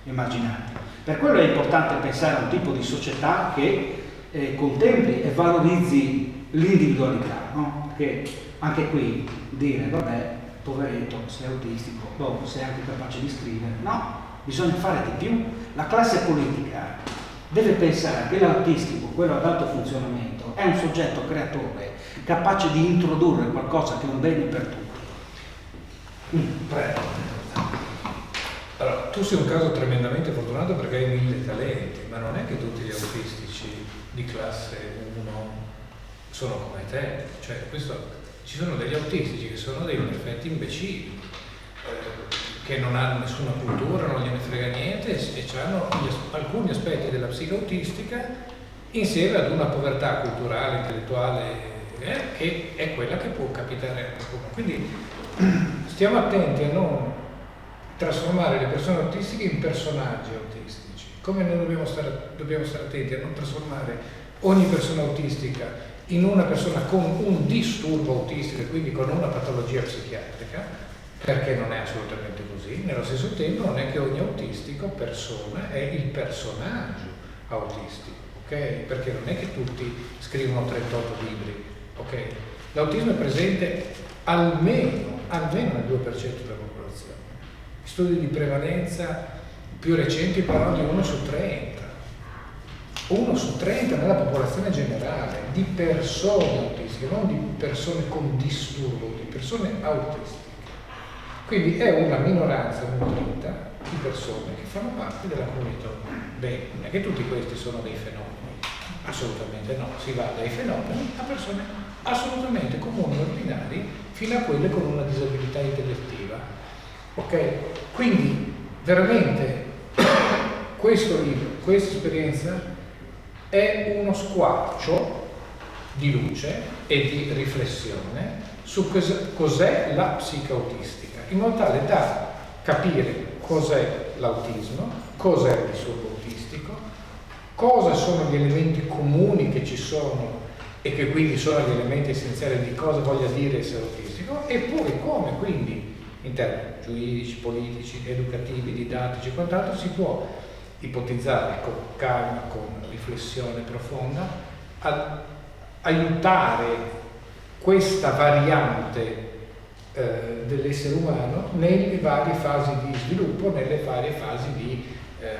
emarginati. Per quello è importante pensare a un tipo di società che contempli e valorizzi l'individualità, no? Perché anche qui dire, vabbè, poveretto, sei autistico, dopo sei anche capace di scrivere, no, bisogna fare di più. La classe politica deve pensare che l'autistico, quello ad alto funzionamento, è un soggetto creatore capace di introdurre qualcosa che è un bene per tutti. Prego. Allora, tu sei un caso tremendamente fortunato perché hai 1000 talenti, ma non è che tutti gli autistici di classe 1 sono come te. Cioè, ci sono degli autistici che sono dei perfetti imbecilli, che non hanno nessuna cultura, non gliene frega niente e hanno alcuni aspetti della psicoautistica insieme ad una povertà culturale, intellettuale, che è quella che può capitare a qualcuno. Quindi stiamo attenti a non trasformare le persone autistiche in personaggi autistici, come noi dobbiamo stare attenti a non trasformare ogni persona autistica in una persona con un disturbo autistico e quindi con una patologia psichiatrica, perché non è assolutamente così. Nello stesso tempo non è che ogni autistico persona è il personaggio autistico, ok? Perché non è che tutti scrivono 38 libri, ok? L'autismo è presente almeno nel 2% della popolazione. Studi di prevalenza più recenti parlano di 1 su 30. 1 su 30 nella popolazione generale di persone autistiche, non di persone con disturbo, di persone autistiche. Quindi è una minoranza nutrita di persone che fanno parte della comunità. Beh, non è che tutti questi sono dei fenomeni, assolutamente no, si va dai fenomeni a persone assolutamente comuni e ordinari fino a quelle con una disabilità intellettiva. Ok? Quindi veramente questo libro, questa esperienza è uno squarcio di luce e di riflessione su cos'è la psicoautistica, in modo tale da capire cos'è l'autismo, cos'è il disturbo autistico, cosa sono gli elementi comuni che ci sono e che quindi sono gli elementi essenziali di cosa voglia dire essere autistico, e poi come quindi in termini giuridici, politici, educativi, didattici e quant'altro si può ipotizzare con calma, con riflessione profonda, ad aiutare questa variante dell'essere umano nelle varie fasi di sviluppo, nelle varie fasi di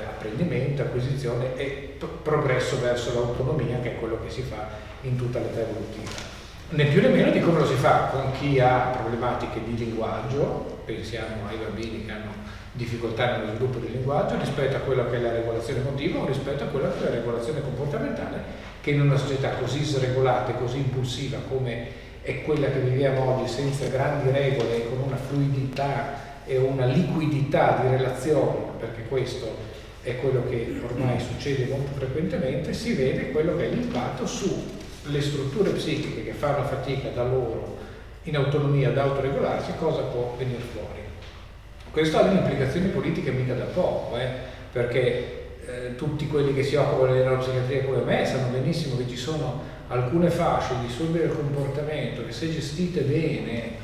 apprendimento, acquisizione e progresso verso l'autonomia, che è quello che si fa in tutta l'età evolutiva. Né più né meno di come lo si fa con chi ha problematiche di linguaggio, pensiamo ai bambini che hanno difficoltà nello sviluppo del linguaggio, rispetto a quella che è la regolazione emotiva o rispetto a quella che è la regolazione comportamentale, che in una società così sregolata e così impulsiva come è quella che viviamo oggi, senza grandi regole e con una fluidità e una liquidità di relazioni, perché questo è quello che ormai succede molto frequentemente, si vede quello che è l'impatto sulle strutture psichiche che fanno fatica da loro in autonomia ad autoregolarsi, cosa può venire fuori. Questo ha delle implicazioni politiche mica da poco, perché tutti quelli che si occupano di neuropsichiatria come me sanno benissimo che ci sono alcune fasce di disturbi del comportamento che se gestite bene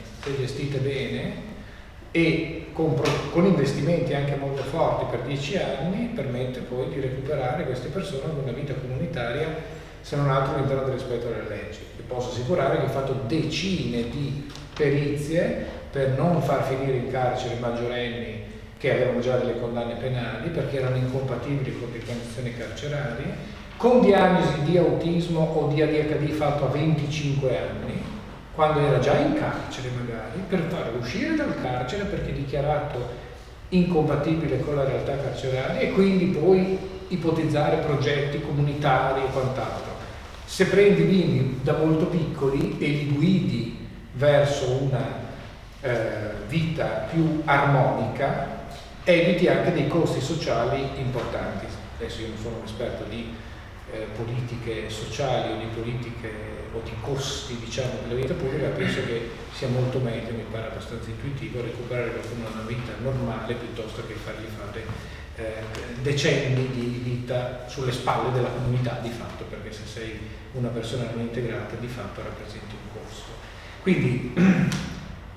e con investimenti anche molto forti per 10 anni, permette poi di recuperare queste persone con una vita comunitaria, se non altro all'interno del rispetto delle leggi. Vi posso assicurare che ho fatto decine di perizie per non far finire in carcere maggiorenni che avevano già delle condanne penali perché erano incompatibili con le condizioni carcerarie, con diagnosi di autismo o di ADHD fatto a 25 anni, quando era già in carcere magari, per farlo uscire dal carcere perché dichiarato incompatibile con la realtà carceraria e quindi poi ipotizzare progetti comunitari e quant'altro. Se prendi bimbi da molto piccoli e li guidi verso una vita più armonica, eviti anche dei costi sociali importanti. Adesso io non sono un esperto di politiche sociali o di politiche o di costi, diciamo, della vita pubblica, penso che sia molto meglio, mi pare abbastanza intuitivo, recuperare qualcuno una vita normale piuttosto che fargli fare decenni di vita sulle spalle della comunità di fatto, perché se sei una persona non integrata di fatto rappresenti un costo. Quindi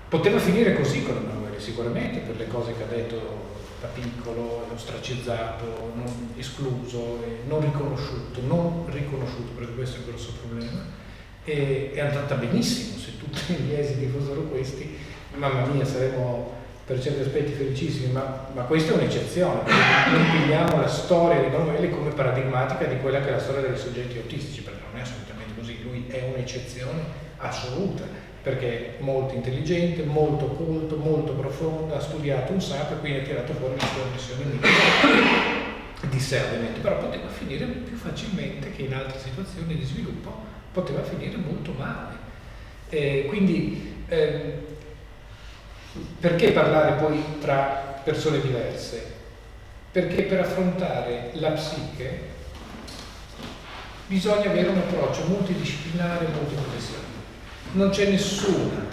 poteva finire così con Emanuele sicuramente, per le cose che ha detto da piccolo, ostracizzato, non escluso, non riconosciuto, perché questo è il grosso problema, e è andata benissimo. Se tutti gli esiti fossero questi, mamma mia, saremmo per certi aspetti felicissimi, ma questa è un'eccezione, perché non prendiamo la storia di Emanuele come paradigmatica di quella che è la storia dei soggetti autistici, perché non è assolutamente così, lui è un'eccezione assoluta, perché è molto intelligente, molto colto, molto profondo, ha studiato un sacco e quindi ha tirato fuori la sua missione di discernimento, però poteva finire più facilmente che in altre situazioni di sviluppo, poteva finire molto male. Quindi perché parlare poi tra persone diverse? Perché per affrontare la psiche bisogna avere un approccio multidisciplinare e multiprofessionale. Non c'è nessuna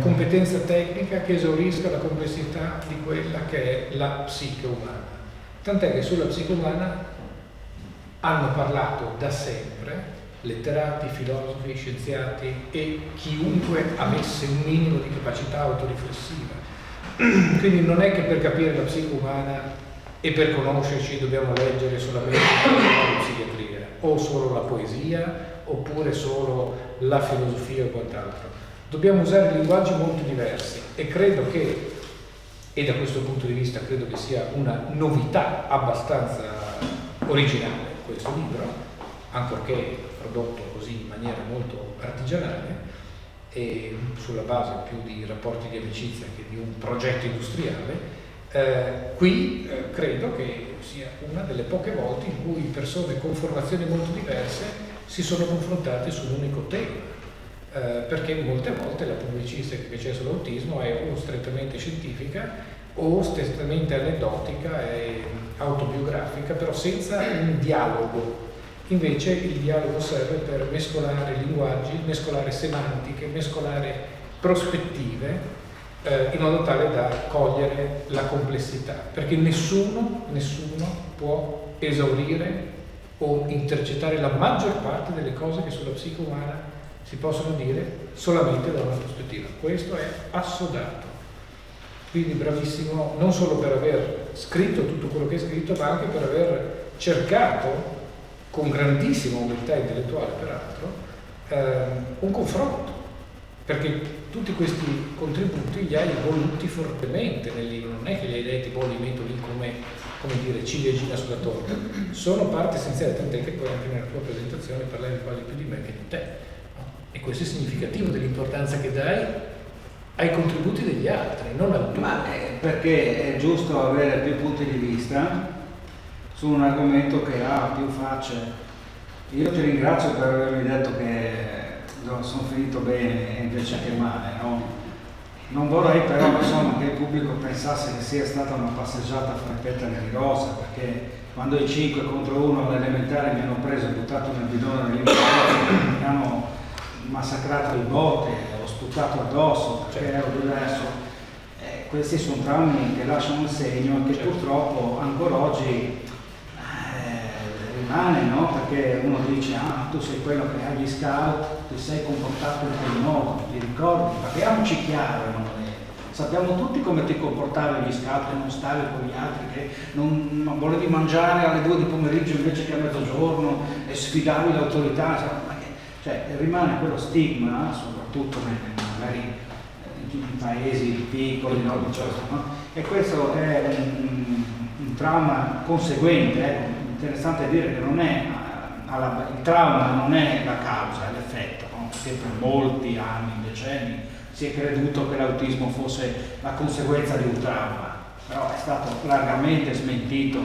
competenza tecnica che esaurisca la complessità di quella che è la psiche umana. Tant'è che sulla psiche umana hanno parlato da sempre letterati, filosofi, scienziati e chiunque avesse un minimo di capacità autoriflessiva. Quindi non è che per capire la psiche umana e per conoscerci dobbiamo leggere solamente la psichiatria o solo la poesia oppure solo la filosofia o quant'altro. Dobbiamo usare linguaggi molto diversi e credo che, e da questo punto di vista credo che sia una novità abbastanza originale questo libro, ancorché prodotto così in maniera molto artigianale e sulla base più di rapporti di amicizia che di un progetto industriale, qui credo che sia una delle poche volte in cui persone con formazioni molto diverse si sono confrontate su un unico tema, perché molte volte la pubblicistica che c'è sull'autismo è o strettamente scientifica o strettamente aneddotica e autobiografica, però senza un dialogo. Invece il dialogo serve per mescolare linguaggi, mescolare semantiche, mescolare prospettive, in modo tale da cogliere la complessità, perché nessuno può esaurire o intercettare la maggior parte delle cose che sulla psiche umana si possono dire solamente da una prospettiva. Questo è assodato. Quindi bravissimo non solo per aver scritto tutto quello che è scritto, ma anche per aver cercato, con grandissima umiltà intellettuale peraltro, un confronto, perché tutti questi contributi li hai voluti fortemente nel libro, non è che li hai detti poi li metto lì come dire ciliegina sulla torta, sono parte essenziale, tant'è che poi anche nella tua presentazione parlavi quasi più di me che di te, no? E questo è significativo dell'importanza che dai ai contributi degli altri, non al tuo. Ma perché è giusto avere più punti di vista su un argomento che ha più facce. Io ti ringrazio per avermi detto che sono finito bene invece che male, no? Non vorrei però insomma, che il pubblico pensasse che sia stata una passeggiata fra petali di rosa, perché quando i 5 contro 1 all'elementare mi hanno preso e buttato nel bidone dell'inferno, mi hanno massacrato di botte, ho sputato addosso perché ero diverso. Questi sono traumi che lasciano un segno e che purtroppo ancora oggi rimane, no? Perché uno dice, tu sei quello che ha gli scout, ti sei comportato in quel modo, ti ricordi? Parliamoci chiaro, sappiamo tutti come ti comportavi agli scout, che non stavi con gli altri, che non volevi mangiare alle 2 di pomeriggio invece che a mezzogiorno e sfidavi l'autorità, cioè rimane quello stigma, soprattutto magari in paesi piccoli, no? E questo è un trauma conseguente, ecco. Interessante dire che non è il trauma non è la causa, è l'effetto, no? Perché per molti anni, decenni, si è creduto che l'autismo fosse la conseguenza di un trauma, però è stato largamente smentito,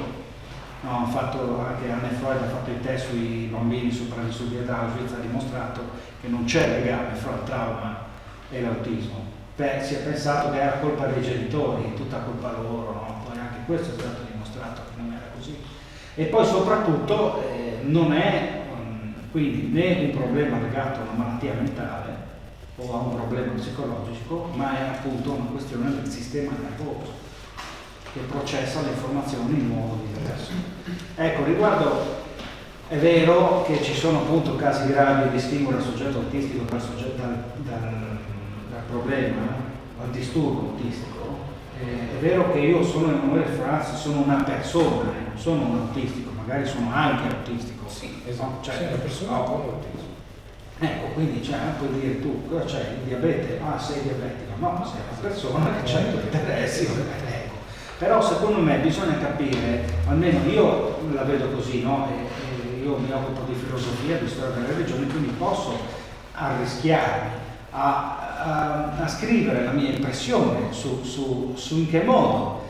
no? Anche Anne Freud ha fatto i test sui bambini sopravvissuti ad Auschwitz, ha dimostrato che non c'è legame fra il trauma e l'autismo. Si è pensato che era colpa dei genitori, tutta colpa loro, no? Poi anche questo è stato dimostrato che non era così. E poi soprattutto non è quindi né un problema legato a una malattia mentale o a un problema psicologico, ma è appunto una questione del sistema nervoso che processa le informazioni in modo diverso. Ecco, riguardo, è vero che ci sono appunto casi gravi di distinguere il soggetto autistico dal problema, dal disturbo autistico. È vero che io sono Emanuele Franz, sono una persona, non sono un autistico, magari sono anche autistico. Sì, esatto. Cioè, sei una persona con autismo. Ecco, quindi puoi dire tu, cosa c'è? Il diabete? Ah, sei diabetico? No, sei una persona che ha due interessi, ecco. Però secondo me bisogna capire, almeno io la vedo così, no? E io mi occupo di filosofia, di storia delle religioni, quindi posso arrischiarmi a scrivere la mia impressione su in che modo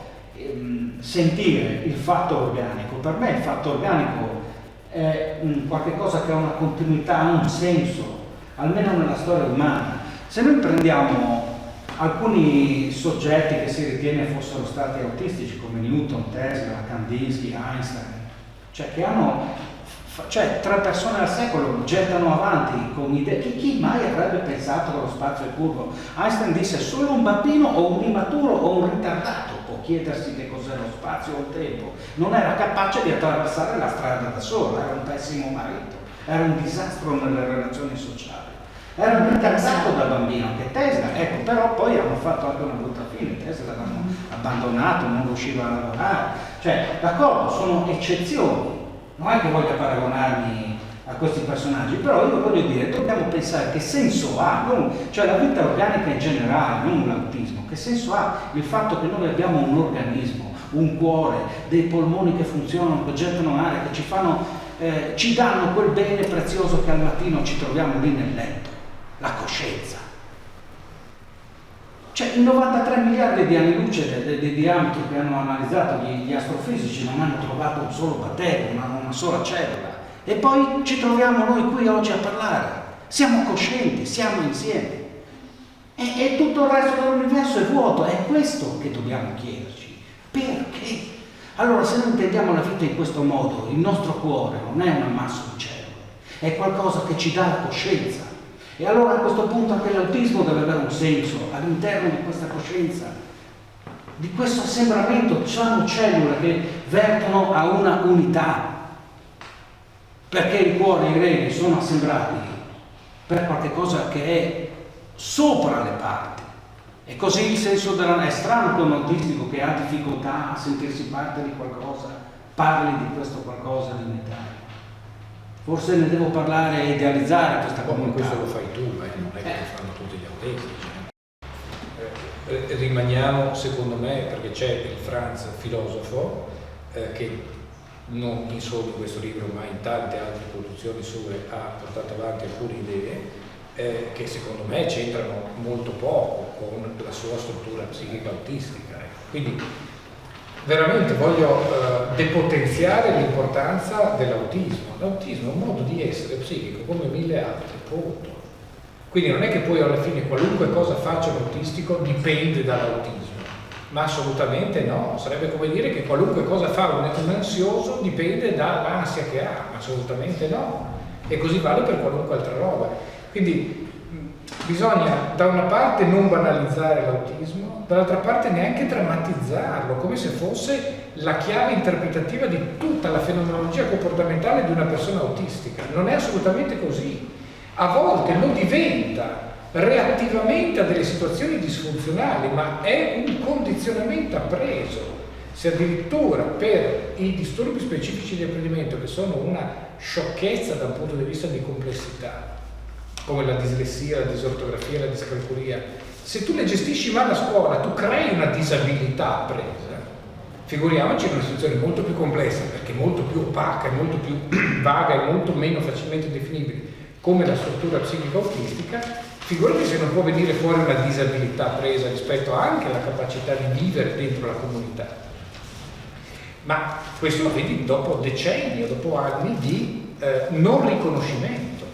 sentire il fatto organico. Per me il fatto organico è qualche cosa che ha una continuità, ha un senso, almeno nella storia umana. Se noi prendiamo alcuni soggetti che si ritiene fossero stati autistici, come Newton, Tesla, Kandinsky, Einstein, cioè che hanno 3 persone al secolo gettano avanti con idee. Chi mai avrebbe pensato che lo spazio è curvo? Einstein disse: solo un bambino o un immaturo o un ritardato può chiedersi che cos'è lo spazio o il tempo. Non era capace di attraversare la strada da solo, era un pessimo marito, era un disastro nelle relazioni sociali, era un ritardato da bambino, anche Tesla, ecco. Però poi hanno fatto anche una brutta fine. Tesla l'hanno abbandonato, non riusciva a lavorare, cioè d'accordo, sono eccezioni. Non è che voglio paragonarmi a questi personaggi, però io voglio dire, dobbiamo pensare che senso ha, cioè la vita organica in generale, non l'autismo, che senso ha il fatto che noi abbiamo un organismo, un cuore, dei polmoni che funzionano, che gettano aria, che ci danno quel bene prezioso che al mattino ci troviamo lì nel letto, la coscienza. Cioè, in 93 miliardi di anni luce di diametro che hanno analizzato gli astrofisici non hanno trovato un solo batterio, una sola cellula. E poi ci troviamo noi qui oggi a parlare. Siamo coscienti, siamo insieme. E tutto il resto dell'universo è vuoto. È questo che dobbiamo chiederci. Perché? Allora, se noi intendiamo la vita in questo modo, il nostro cuore non è un ammasso di cellule, è qualcosa che ci dà la coscienza. E allora a questo punto anche l'autismo deve avere un senso all'interno di questa coscienza, di questo assembramento. Ci sono cellule che vertono a una unità, perché il cuore e i reni sono assemblati per qualche cosa che è sopra le parti. E così il senso è strano che un autistico che ha difficoltà a sentirsi parte di qualcosa parli di questo qualcosa di unitario. Forse ne devo parlare e idealizzare questa comunità. Questo lo fai tu, non è che lo fanno tutti gli autistici. Rimaniamo, secondo me, perché c'è il Franz filosofo che non in solo in questo libro ma in tante altre produzioni sue ha portato avanti alcune idee che secondo me c'entrano molto poco con la sua struttura psichica autistica. Quindi veramente voglio depotenziare l'importanza dell'autismo. L'autismo è un modo di essere psichico come 1000 altri, punto. Quindi non è che poi alla fine qualunque cosa faccia l'autistico dipende dall'autismo, ma assolutamente no. Sarebbe come dire che qualunque cosa fa un ansioso dipende dall'ansia che ha, ma assolutamente no. E così vale per qualunque altra roba. Quindi bisogna da una parte non banalizzare l'autismo, dall'altra parte neanche drammatizzarlo, come se fosse la chiave interpretativa di tutta la fenomenologia comportamentale di una persona autistica. Non è assolutamente così. A volte lo diventa reattivamente a delle situazioni disfunzionali, ma è un condizionamento appreso. Se addirittura per i disturbi specifici di apprendimento, che sono una sciocchezza dal punto di vista di complessità, come la dislessia, la disortografia, la discalculia, se tu le gestisci male a scuola, tu crei una disabilità appresa. Figuriamoci in una situazione molto più complessa, perché molto più opaca, molto più vaga e molto meno facilmente definibile, come la struttura psichica autistica. Figurati se non può venire fuori una disabilità presa rispetto anche alla capacità di vivere dentro la comunità. Ma questo lo vedi dopo decenni o dopo anni di non riconoscimento,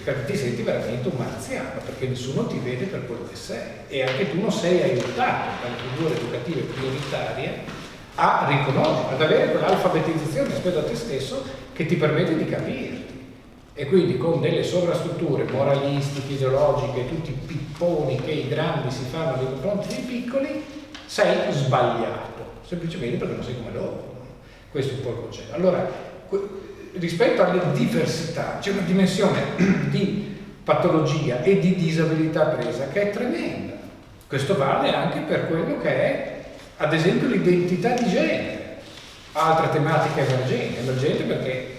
perché ti senti veramente un marziano, perché nessuno ti vede per quello che sei e anche tu non sei aiutato dalle figure educative prioritarie a riconoscere, ad avere quell'alfabetizzazione rispetto a te stesso che ti permette di capirti. E quindi con delle sovrastrutture moralistiche, ideologiche, tutti i pipponi che i grandi si fanno nei confronti dei piccoli, sei sbagliato, semplicemente perché non sei come loro. Questo è un po' il concetto. Allora, rispetto alle diversità c'è una dimensione di patologia e di disabilità presa che è tremenda. Questo vale anche per quello che è, ad esempio, l'identità di genere, altra tematica emergente perché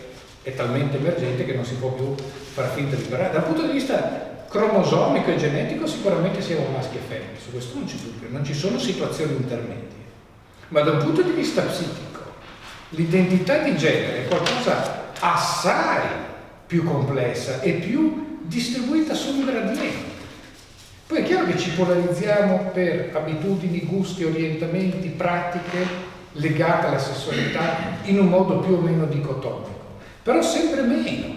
è talmente emergente che non si può più far finta di parlare. Dal punto di vista cromosomico e genetico sicuramente siamo maschi e femmine, su questo non c'è dubbio, non ci sono situazioni intermedie. Ma da un punto di vista psichico, l'identità di genere è qualcosa assai più complessa e più distribuita su un gradiente. Poi è chiaro che ci polarizziamo per abitudini, gusti, orientamenti, pratiche legate alla sessualità in un modo più o meno dicotomico, però sempre meno,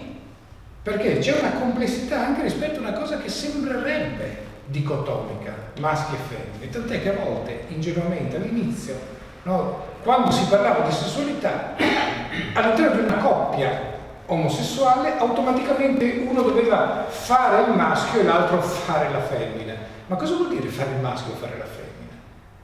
perché c'è una complessità anche rispetto a una cosa che sembrerebbe dicotomica, maschi e femmine, tant'è che a volte, ingenuamente, all'inizio, no, quando si parlava di sessualità, all'interno di una coppia omosessuale, automaticamente uno doveva fare il maschio e l'altro fare la femmina. Ma cosa vuol dire fare il maschio e fare la femmina?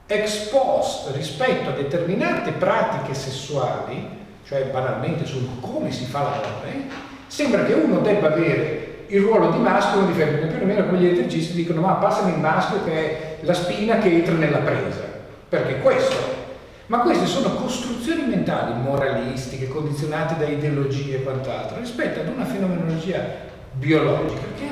Ex post, rispetto a determinate pratiche sessuali, cioè banalmente su come si fa l'amore, sembra che uno debba avere il ruolo di maschio e di femmina, più o meno come gli elettricisti dicono: ma passami il maschio che è la spina che entra nella presa, perché questo è. Ma queste sono costruzioni mentali moralistiche, condizionate da ideologie e quant'altro, rispetto ad una fenomenologia biologica che è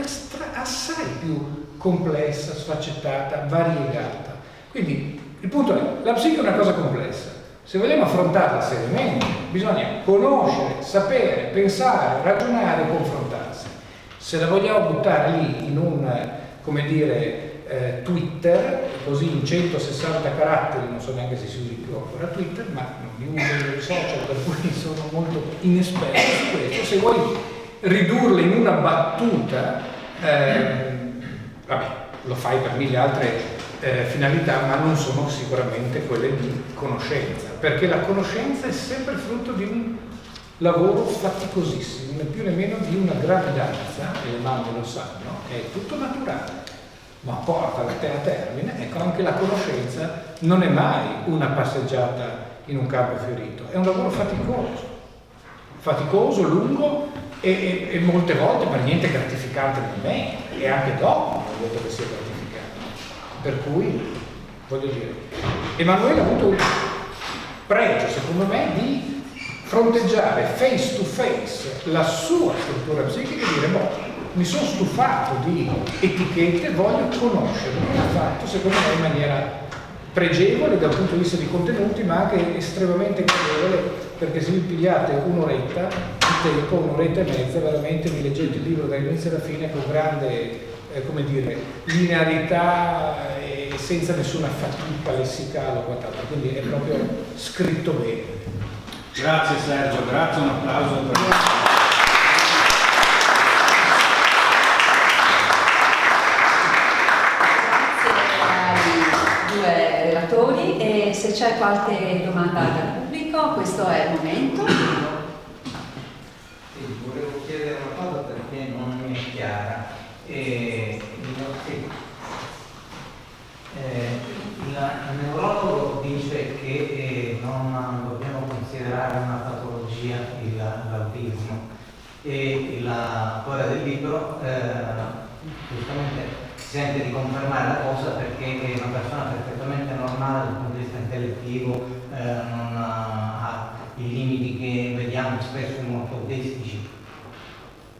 assai più complessa, sfaccettata, variegata. Quindi il punto è: la psiche è una cosa complessa. Se vogliamo affrontarla seriamente, bisogna conoscere, sapere, pensare, ragionare e confrontarsi. Se la vogliamo buttare lì in un, come dire, Twitter, così in 160 caratteri, non so neanche se si usi più ancora Twitter, ma non mi uso i social per cui sono molto inesperto su questo. Se vuoi ridurle in una battuta, vabbè, lo fai per mille altre finalità, ma non sono sicuramente quelle di conoscenza, perché la conoscenza è sempre frutto di un lavoro faticosissimo, né più né meno di una gravidanza, e le mamme lo sanno, è tutto naturale, ma porta a termine. Ecco, anche la conoscenza non è mai una passeggiata in un campo fiorito, è un lavoro faticoso, lungo e molte volte per niente gratificante nemmeno, e anche dopo non è detto che sia gratificante. Per cui, voglio dire, Emanuele ha avuto un pregio, secondo me, di fronteggiare face to face la sua struttura psichica e dire: boh, mi sono stufato di etichette, voglio conoscerle. L'ha fatto, secondo me, in maniera pregevole dal punto di vista di contenuti, ma anche estremamente gradevole, perché se vi pigliate un'oretta di tempo, un'oretta e mezza, veramente vi leggete il libro dall'inizio alla fine con grande, come dire, linearità e senza nessuna fatica lessicale o quant'altro, quindi è proprio scritto bene. Grazie Sergio, grazie, un applauso per relatori, e se c'è qualche domanda dal pubblico, questo è il momento. Sì, volevo chiedere una cosa perché non mi è chiara. Il neurologo dice che non dobbiamo considerare una patologia l'autismo, e l'autore del libro giustamente si sente di confermare la cosa, perché è una persona perfettamente normale dal punto di vista intellettivo, non ha i limiti che vediamo spesso molto autistici.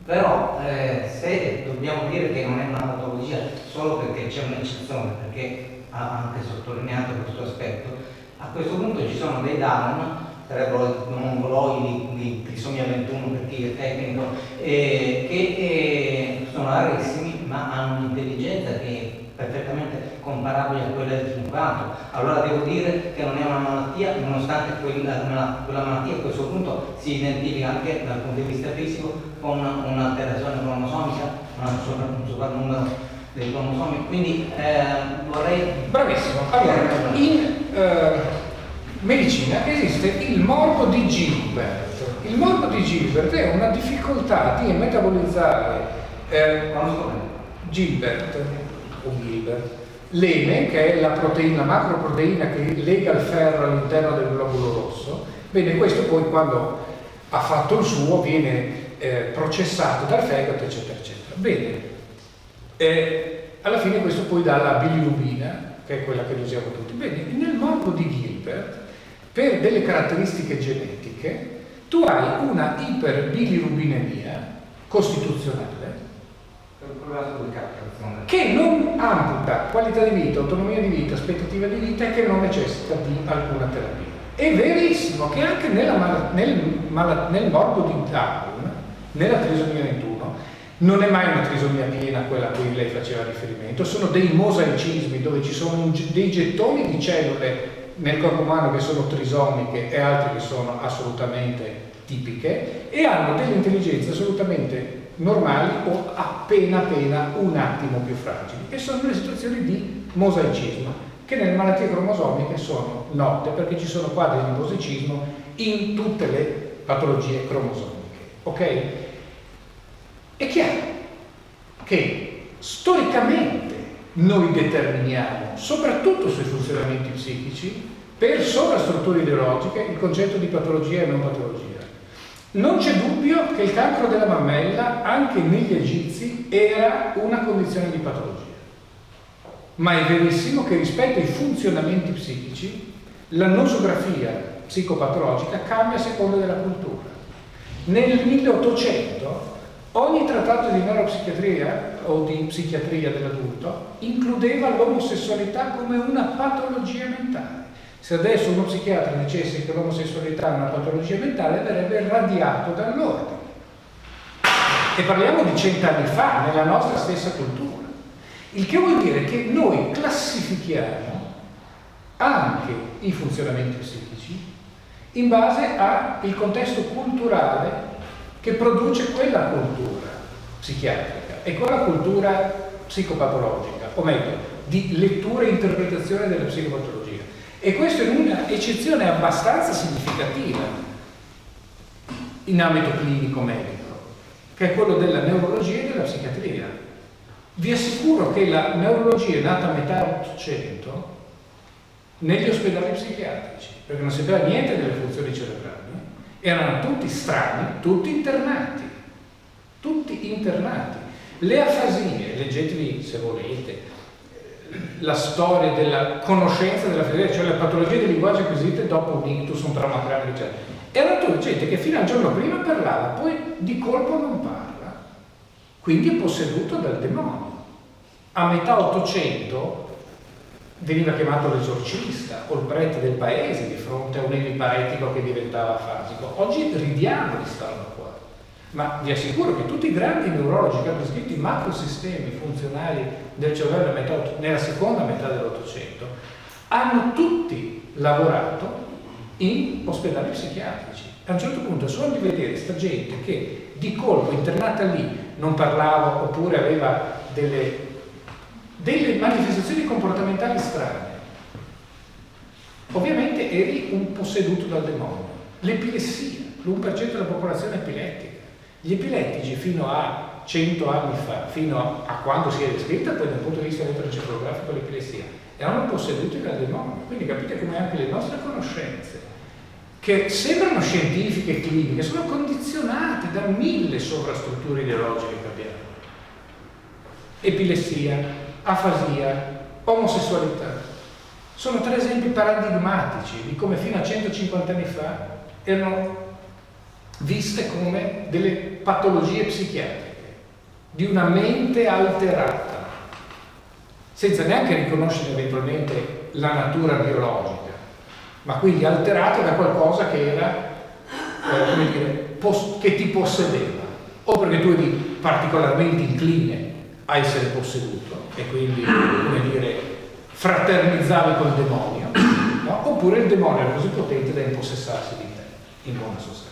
Però se dobbiamo dire che non è una patologia solo perché c'è un'eccezione, perché ha anche sottolineato questo aspetto, a questo punto ci sono dei Down, sarebbero mongoloidi di trisomia 21 per chi è tecnico, che sono rarissimi, ma hanno un'intelligenza che è perfettamente comparabile a quella del sviluppato. Allora devo dire che non è una malattia, nonostante quella malattia a questo punto si identifica anche dal punto di vista fisico con un'alterazione cromosomica, un soprannumero dei cromosomi. Quindi vorrei... Bravissimo. Allora, in medicina esiste il morbo di Gilbert. Il morbo di Gilbert è una difficoltà di metabolizzare Gilbert l'eme, che è la proteina, la macroproteina che lega il ferro all'interno del globulo rosso. Bene, questo poi quando ha fatto il suo viene processato dal fegato, eccetera, eccetera. Bene, alla fine questo poi dà la bilirubina, che è quella che usiamo tutti. Bene, nel morbo di Gilbert, per delle caratteristiche genetiche, tu hai una iperbilirubinemia costituzionale che non amputa qualità di vita, autonomia di vita, aspettativa di vita e che non necessita di alcuna terapia. È verissimo che anche nel morbo di Down, nella trisomia 21, non è mai una trisomia piena quella a cui lei faceva riferimento, sono dei mosaicismi dove ci sono dei gettoni di cellule nel corpo umano che sono trisomiche e altre che sono assolutamente tipiche e hanno delle intelligenze assolutamente normali o appena un attimo più fragili, e sono delle situazioni di mosaicismo che nelle malattie cromosomiche sono note perché ci sono quadri di mosaicismo in tutte le patologie cromosomiche. Ok? È chiaro che storicamente noi determiniamo, soprattutto sui funzionamenti psichici, per sovrastrutture ideologiche, il concetto di patologia e non patologia. Non c'è dubbio che il cancro della mammella, anche negli egizi, era una condizione di patologia. Ma è verissimo che rispetto ai funzionamenti psichici, la nosografia psicopatologica cambia a seconda della cultura. Nel 1800 ogni trattato di neuropsichiatria o di psichiatria dell'adulto includeva l'omosessualità come una patologia mentale. Se adesso uno psichiatra dicesse che l'omosessualità è una patologia mentale, verrebbe radiato dall'ordine. E parliamo di 100 anni fa, nella nostra stessa cultura. Il che vuol dire che noi classifichiamo anche i funzionamenti psichici in base al contesto culturale che produce quella cultura psichiatrica e quella cultura psicopatologica, o meglio, di lettura e interpretazione della psicopatologia. E questa è una eccezione abbastanza significativa in ambito clinico medico, che è quello della neurologia e della psichiatria. Vi assicuro che la neurologia è nata a metà 800 negli ospedali psichiatrici, perché non sapeva niente delle funzioni cerebrali, erano tutti strani, tutti internati. Le afasie, leggetevi se volete la storia della conoscenza della fisiologia, cioè le patologie del linguaggio acquisite dopo un ictus, un trauma cranico, eccetera. Era tutta gente che fino al giorno prima parlava, poi di colpo non parla, quindi è posseduto dal demonio. A metà 800 veniva chiamato l'esorcista o il prete del paese di fronte a un emiparetico che diventava afasico. Oggi ridiamo di sta roba qua, ma vi assicuro che tutti i grandi neurologi che hanno descritto i macrosistemi funzionali del cervello nella seconda metà dell'Ottocento hanno tutti lavorato in ospedali psichiatrici. A un certo punto solo di vedere sta gente che di colpo internata lì non parlava oppure aveva delle manifestazioni comportamentali strane, ovviamente eri un posseduto dal demonio. L'epilessia, l'1% della popolazione epilettica. Gli epilettici fino a 100 anni fa, fino a quando si è descritta poi dal punto di vista elettroencefalografico l'epilessia, erano posseduti dal demonio. Quindi capite come anche le nostre conoscenze, che sembrano scientifiche e cliniche, sono condizionate da 1000 sovrastrutture ideologiche che abbiamo. Epilessia, afasia, omosessualità. Sono 3 esempi paradigmatici di come fino a 150 anni fa erano viste come delle patologie psichiatriche, di una mente alterata, senza neanche riconoscere eventualmente la natura biologica, ma quindi alterata da qualcosa che era, come dire, che ti possedeva, o perché tu eri particolarmente incline a essere posseduto e quindi, come dire, fraternizzavi col demonio, no? Oppure il demonio era così potente da impossessarsi di te, in buona sostanza.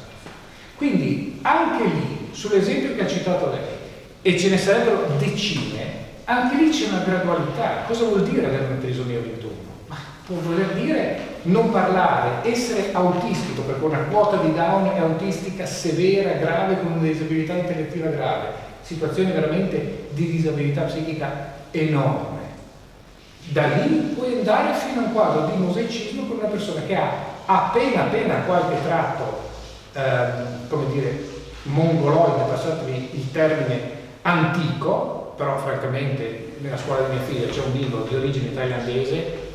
Quindi anche lì, sull'esempio che ha citato lei, e ce ne sarebbero decine, anche lì c'è una gradualità. Cosa vuol dire avere una trisomia 21? Ma può voler dire non parlare, essere autistico, perché una quota di Down è autistica severa, grave, con una disabilità intellettiva grave, situazione veramente di disabilità psichica enorme. Da lì puoi andare fino a un quadro di mosaicismo con una persona che ha appena qualche tratto, come dire, mongoloide, passatevi il termine, antico, però francamente nella scuola di mia figlia c'è un bimbo di origine thailandese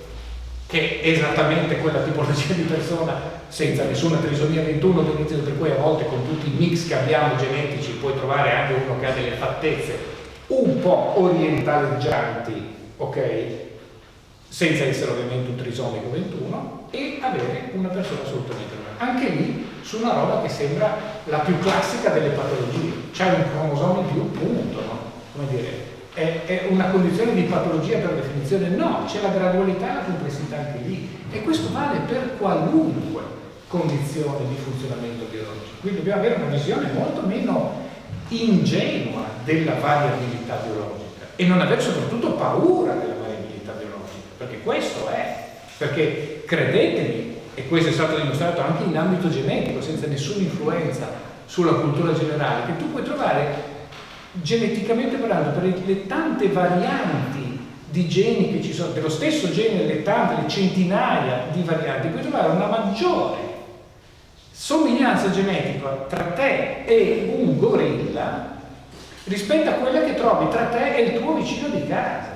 che è esattamente quella tipologia di persona senza nessuna trisomia 21, per cui a volte con tutti i mix che abbiamo genetici puoi trovare anche uno che ha delle fattezze un po' orientaleggianti, ok? Senza essere ovviamente un trisomico 21, e avere una persona assolutamente normale. Anche lì su una roba che sembra la più classica delle patologie. C'è un cromosoma in più, punto, no? Come dire, è una condizione di patologia per definizione? No, c'è la gradualità e la complessità anche lì, e questo vale per qualunque condizione di funzionamento biologico. Quindi dobbiamo avere una visione molto meno ingenua della variabilità biologica e non avere soprattutto paura della variabilità biologica, perché questo è, perché credetemi, e questo è stato dimostrato anche in ambito genetico senza nessuna influenza sulla cultura generale, che tu puoi trovare geneticamente parlando, per le tante varianti di geni che ci sono, dello stesso gene, le centinaia di varianti, puoi trovare una maggiore somiglianza genetica tra te e un gorilla rispetto a quella che trovi tra te e il tuo vicino di casa.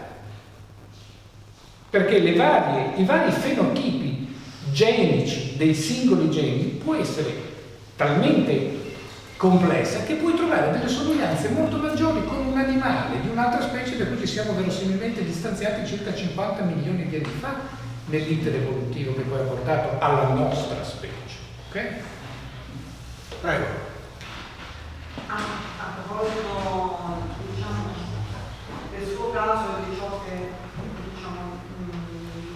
Perché i vari fenotipi genici dei singoli geni può essere talmente complessa che puoi trovare delle somiglianze molto maggiori con un animale di un'altra specie da cui ci siamo verosimilmente distanziati circa 50 milioni di anni fa nell'iter evolutivo che poi ha portato alla nostra specie. Ok? Prego. A proposito, diciamo, del suo caso e di ciò che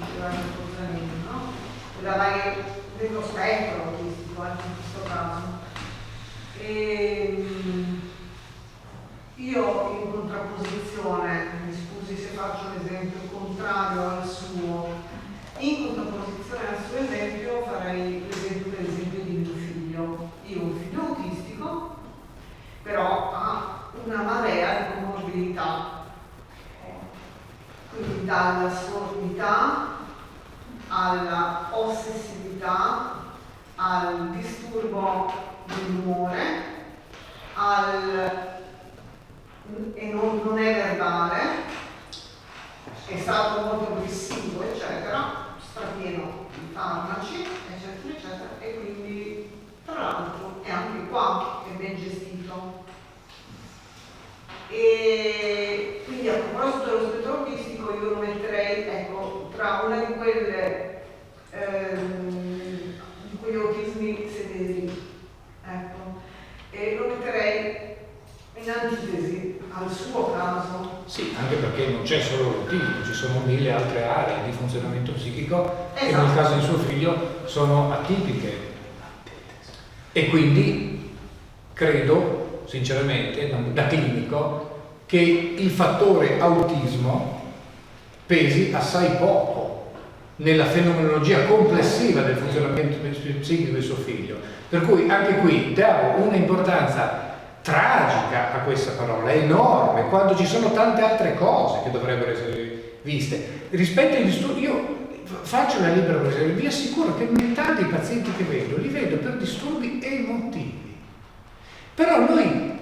diceva il dottor Zanini, no? Dello spettro autistico anche in questo caso. Io in contrapposizione, mi scusi se faccio l'esempio contrario al suo, in contrapposizione al suo esempio farei l'esempio per esempio di mio figlio. Io ho un figlio autistico, però ha una marea di comorbidità, quindi dalla sordità alla ossessività al disturbo dell'umore e non è verbale, è stato molto aggressivo eccetera, strapieno di farmaci eccetera eccetera, e quindi tra l'altro è anche qua è ben gestito. E quindi a proposito dello spettro autistico io lo metterei, ecco, tra una di quelle di quegli autismi severi, ecco, e lo metterei in antitesi al suo caso. Sì, anche perché non c'è solo l'autismo, ci sono 1000 altre aree di funzionamento psichico che esatto. nel caso di suo figlio sono atipiche. E quindi credo, sinceramente, da clinico, che il fattore autismo pesi assai poco nella fenomenologia complessiva del funzionamento psichico di suo figlio. Per cui anche qui davo un'importanza tragica a questa parola, enorme, quando ci sono tante altre cose che dovrebbero essere viste. Rispetto ai disturbi, io faccio la libera presa, vi assicuro che metà dei pazienti che vedo li vedo per disturbi emotivi. Però noi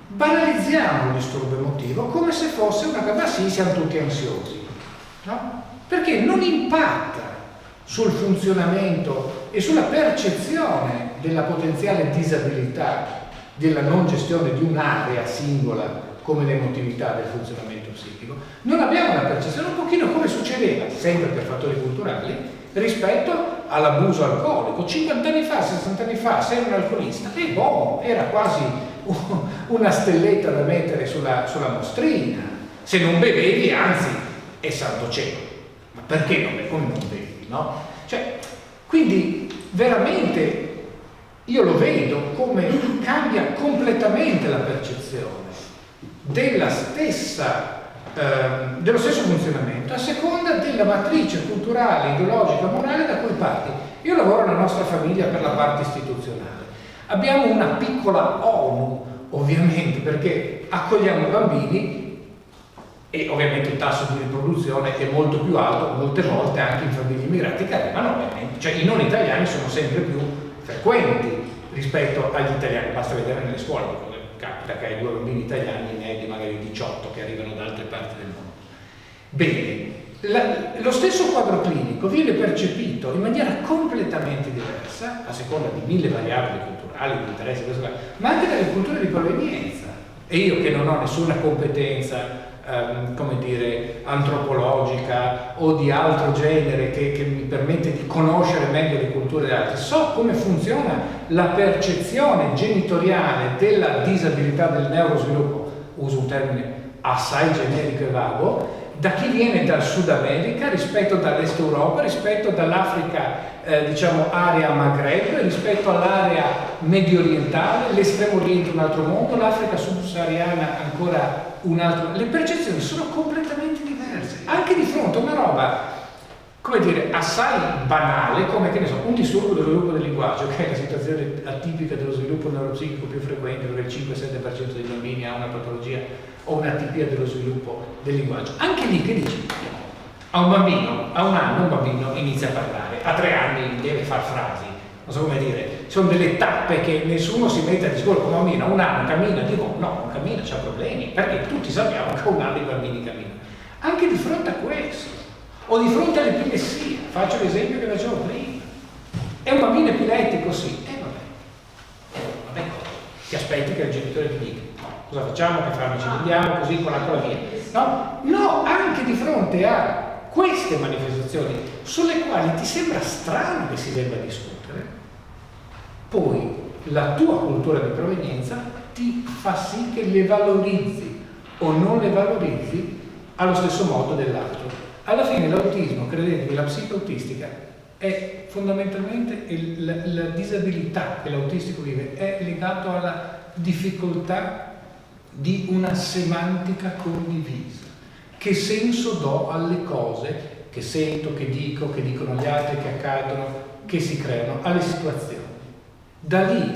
banalizziamo il disturbo emotivo come se fosse una cosa, sì, siamo tutti ansiosi, no? Perché non impatta sul funzionamento e sulla percezione della potenziale disabilità della non gestione di un'area singola come l'emotività del funzionamento psichico. Non abbiamo una percezione, un pochino come succedeva, sempre per fattori culturali, rispetto all'abuso alcolico. 50 anni fa, 60 anni fa, sei un alcolista, e boh, era quasi una stelletta da mettere sulla mostrina. Se non bevevi, anzi, è santo cielo. Ma perché non bevi? Come non bevi, no? Cioè, quindi veramente io lo vedo come cambia completamente la percezione dello stesso funzionamento a seconda della matrice culturale, ideologica, morale da cui parti. Io lavoro nella nostra famiglia per la parte istituzionale. Abbiamo una piccola ONU, ovviamente, perché accogliamo bambini e ovviamente il tasso di riproduzione è molto più alto, molte volte anche in famiglie immigrate che arrivano, ovviamente, cioè i non italiani sono sempre più frequenti rispetto agli italiani, basta vedere nelle scuole, capita che hai 2 bambini italiani ne hai magari 18 che arrivano da altre parti del mondo. Bene, lo stesso quadro clinico viene percepito in maniera completamente diversa, a seconda di 1000 variabili culturali, di interessi, ma anche dalle culture di provenienza. E io che non ho nessuna competenza, come dire, antropologica o di altro genere che mi permette di conoscere meglio le culture degli altri, so come funziona la percezione genitoriale della disabilità del neurosviluppo, uso un termine assai generico e vago, da chi viene dal Sud America rispetto dall'Est Europa, rispetto dall'Africa, diciamo area Maghreb, rispetto all'area medio orientale, l'Estremo Oriente un altro mondo, l'Africa subsahariana ancora un altro. Le percezioni sono completamente diverse, anche di fronte a una roba, come dire, assai banale, come, che ne so, un disturbo dello sviluppo del linguaggio, che è la situazione atipica dello sviluppo neuropsichico più frequente, dove il 5-7% dei bambini ha una patologia o un'atipia dello sviluppo del linguaggio. Anche lì che dici? A un bambino, a 1 anno un bambino inizia a parlare, a 3 anni deve far frasi, non so come dire, sono delle tappe che nessuno si mette a discorrere con un bambino, a 1 anno cammina, dico no, non cammina, c'ha problemi, perché tutti sappiamo che a 1 anno i bambini camminano. Anche di fronte a questo, o di fronte all'epilessia, faccio l'esempio che facevo prima, è un bambino epilettico, sì, vabbè, ti aspetti che il genitore ti dica, cosa facciamo, che farmaci prendiamo, così con la via, no, anche di fronte a queste manifestazioni sulle quali ti sembra strano che si debba discutere, poi la tua cultura di provenienza ti fa sì che le valorizzi o non le valorizzi allo stesso modo dell'altro. Alla fine l'autismo, credetevi, la psicoautistica è fondamentalmente la disabilità che l'autistico vive, è legato alla difficoltà di una semantica condivisa. Che senso do alle cose che sento, che dicono gli altri, che accadono, che si creano, alle situazioni. Da lì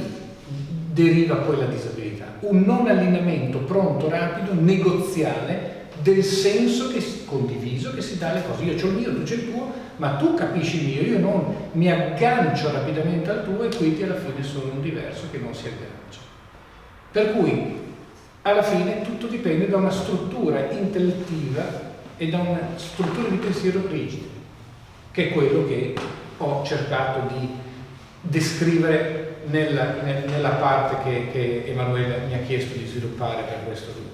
deriva poi la disabilità, un non allineamento pronto, rapido, negoziale del senso condiviso che si dà alle cose. Io c'ho il mio, tu c'è il tuo, ma tu capisci il mio, io non mi aggancio rapidamente al tuo e quindi alla fine sono un diverso che non si aggancia. Per cui alla fine tutto dipende da una struttura intellettiva e da una struttura di pensiero rigida, che è quello che ho cercato di descrivere nella parte che Emanuele mi ha chiesto di sviluppare per questo libro.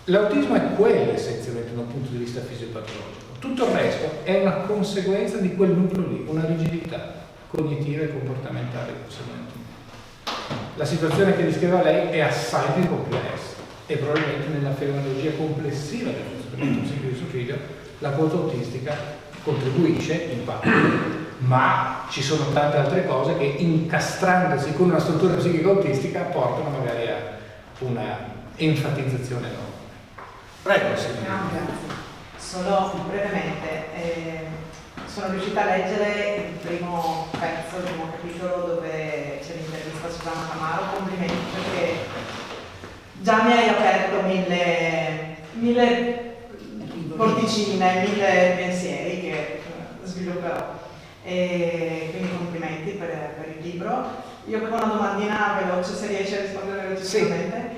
L'autismo è quello essenzialmente da un punto di vista fisiopatologico, tutto il resto è una conseguenza di quel nucleo lì, una rigidità cognitiva e comportamentale conseguente. La situazione che descriveva lei è assai più complessa e probabilmente nella fenomenologia complessiva del funzionamento psichico di suo figlio la quota autistica contribuisce in parte, ma ci sono tante altre cose che incastrandosi con una struttura psichica autistica portano magari a una enfatizzazione enorme. Prego, signora. No, grazie. Solo brevemente, sono riuscita a leggere il primo pezzo, il primo capitolo dove c'è l'intervista a Susanna Tamaro. Complimenti, perché già mi hai aperto mille porticine, 1000 pensieri che svilupperò. E quindi complimenti per il libro. Io avevo una domandina veloce, se riesci a rispondere velocemente. Sì.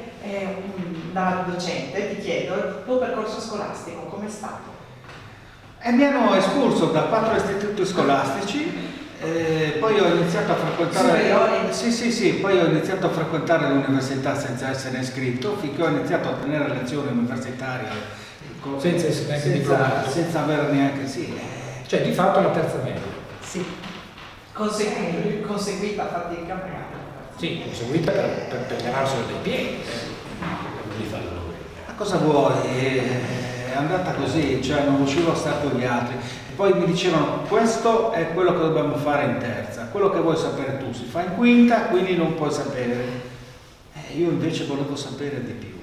Da docente ti chiedo, il tuo percorso scolastico com'è stato? Mi hanno espulso da 4 istituti scolastici, poi ho iniziato a frequentare... Sì, poi ho iniziato a frequentare l'università senza essere iscritto, finché ho iniziato a tenere lezioni universitarie senza essere neanche diplomato. Senza avere neanche, sì. Cioè di fatto la terza media. Sì. Conseguita fatica magari. Sì, conseguita per levarselo dai piedi. Ma cosa vuoi? È andata così, cioè non riuscivo a stare con gli altri. E poi mi dicevano, questo è quello che dobbiamo fare in terza, quello che vuoi sapere tu si fa in quinta, quindi non puoi sapere. Io invece volevo sapere di più.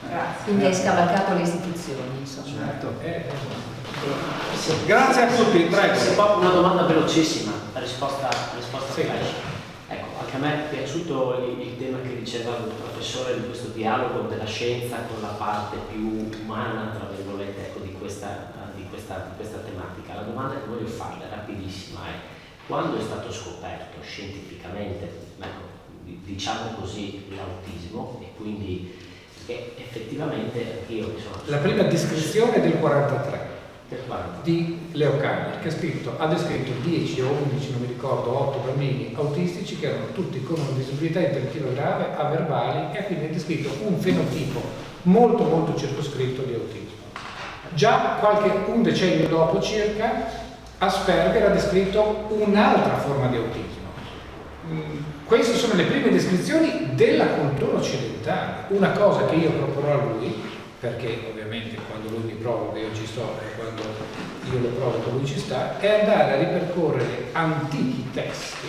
Grazie. Quindi hai scavalcato le istituzioni, insomma. Certo. Sì. Grazie a tutti, prego. Se può, una domanda velocissima, la risposta Sì. flash. Ecco, anche a me è piaciuto il tema che diceva il professore di questo dialogo della scienza con la parte più umana, tra virgolette, ecco, di questa tematica. La domanda che voglio farle, rapidissima, è: quando è stato scoperto scientificamente, ecco, diciamo così, l'autismo, e quindi Perché effettivamente anch'io mi sono... La prima descrizione del 43 del 40. di Leo Kanner, che ha descritto 10 o 11, non mi ricordo, 8 bambini autistici che erano tutti con una disabilità intellettiva grave, averbali, e quindi ha descritto un fenotipo molto molto circoscritto di autismo. Già un decennio dopo circa, Asperger ha descritto un'altra forma di autismo. Queste sono le prime descrizioni della cultura occidentale. Una cosa che io proporrò a lui, perché ovviamente quando lui mi provoca io ci sto e quando io lo provoco lui ci sta, è andare a ripercorrere antichi testi,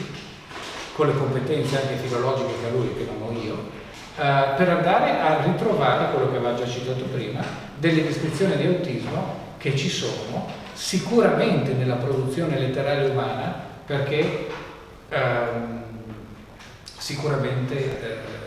con le competenze anche filologiche che ha lui, che non ho io, per andare a ritrovare quello che aveva già citato prima, delle descrizioni di autismo che ci sono sicuramente nella produzione letteraria umana, perché sicuramente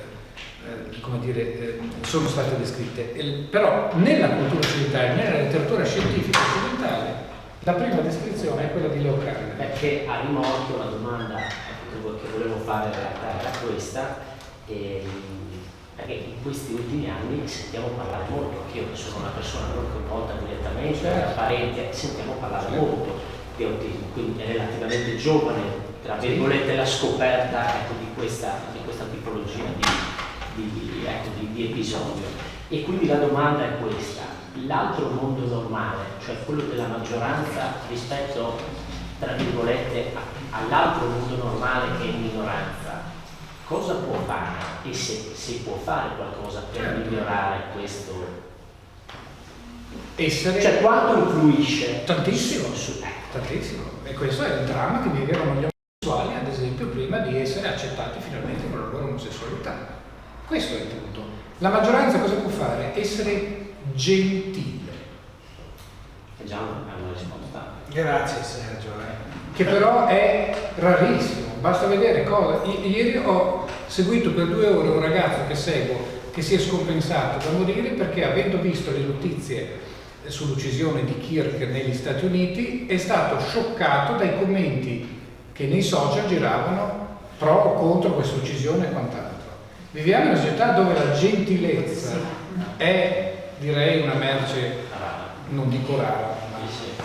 come dire, sono state descritte. Però nella cultura occidentale, nella letteratura scientifica occidentale, la prima descrizione è quella di Leo Kanner. Perché a rimorchio la domanda che volevo fare in realtà era questa, perché in questi ultimi anni sentiamo parlare molto, anch'io che sono una persona non coinvolta direttamente, parenti, sentiamo parlare molto di autismo, quindi è relativamente giovane, tra virgolette, la scoperta di questa tipologia di episodio. E quindi la domanda è questa: l'altro mondo normale, cioè quello della maggioranza rispetto, tra virgolette, all'altro mondo normale che è minoranza, cosa può fare? E se può fare qualcosa per migliorare questo? Cioè quanto influisce? Tantissimo, tantissimo. E questo è il dramma che vivevano gli omosessuali, ad esempio, prima di essere accettati finalmente con la loro omosessualità. Questo è il punto. La maggioranza cosa può fare? Essere gentile. È già una risposta. Grazie Sergio. Che però è rarissimo. Basta vedere cosa. Ieri ho seguito per 2 ore un ragazzo che seguo che si è scompensato da morire perché, avendo visto le notizie sull'uccisione di Kirk negli Stati Uniti, è stato scioccato dai commenti che nei social giravano pro o contro questa uccisione e quant'altro. Viviamo in una società dove la gentilezza è, direi, una merce, non dico rara,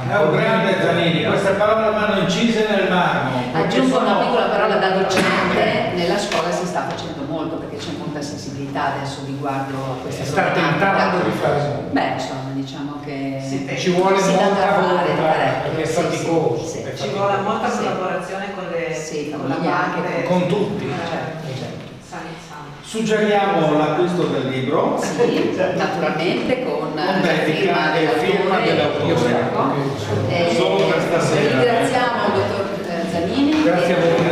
ma è un grande Zanini, queste parole vanno incise nel marmo. Aggiungo una piccola parola da docente: nella scuola si sta facendo molto perché c'è molta sensibilità adesso riguardo a questa sta tentando di fare. Beh, insomma, diciamo che ci vuole molta volontà, perché è sì, faticoso. sì, sì. Ci vuole molta collaborazione con la parte, con tutti. Suggeriamo l'acquisto del libro. Sì, naturalmente con dedica e firma dell'autore. Io Solo per stasera. Ringraziamo il dottor Zanini. Grazie a voi.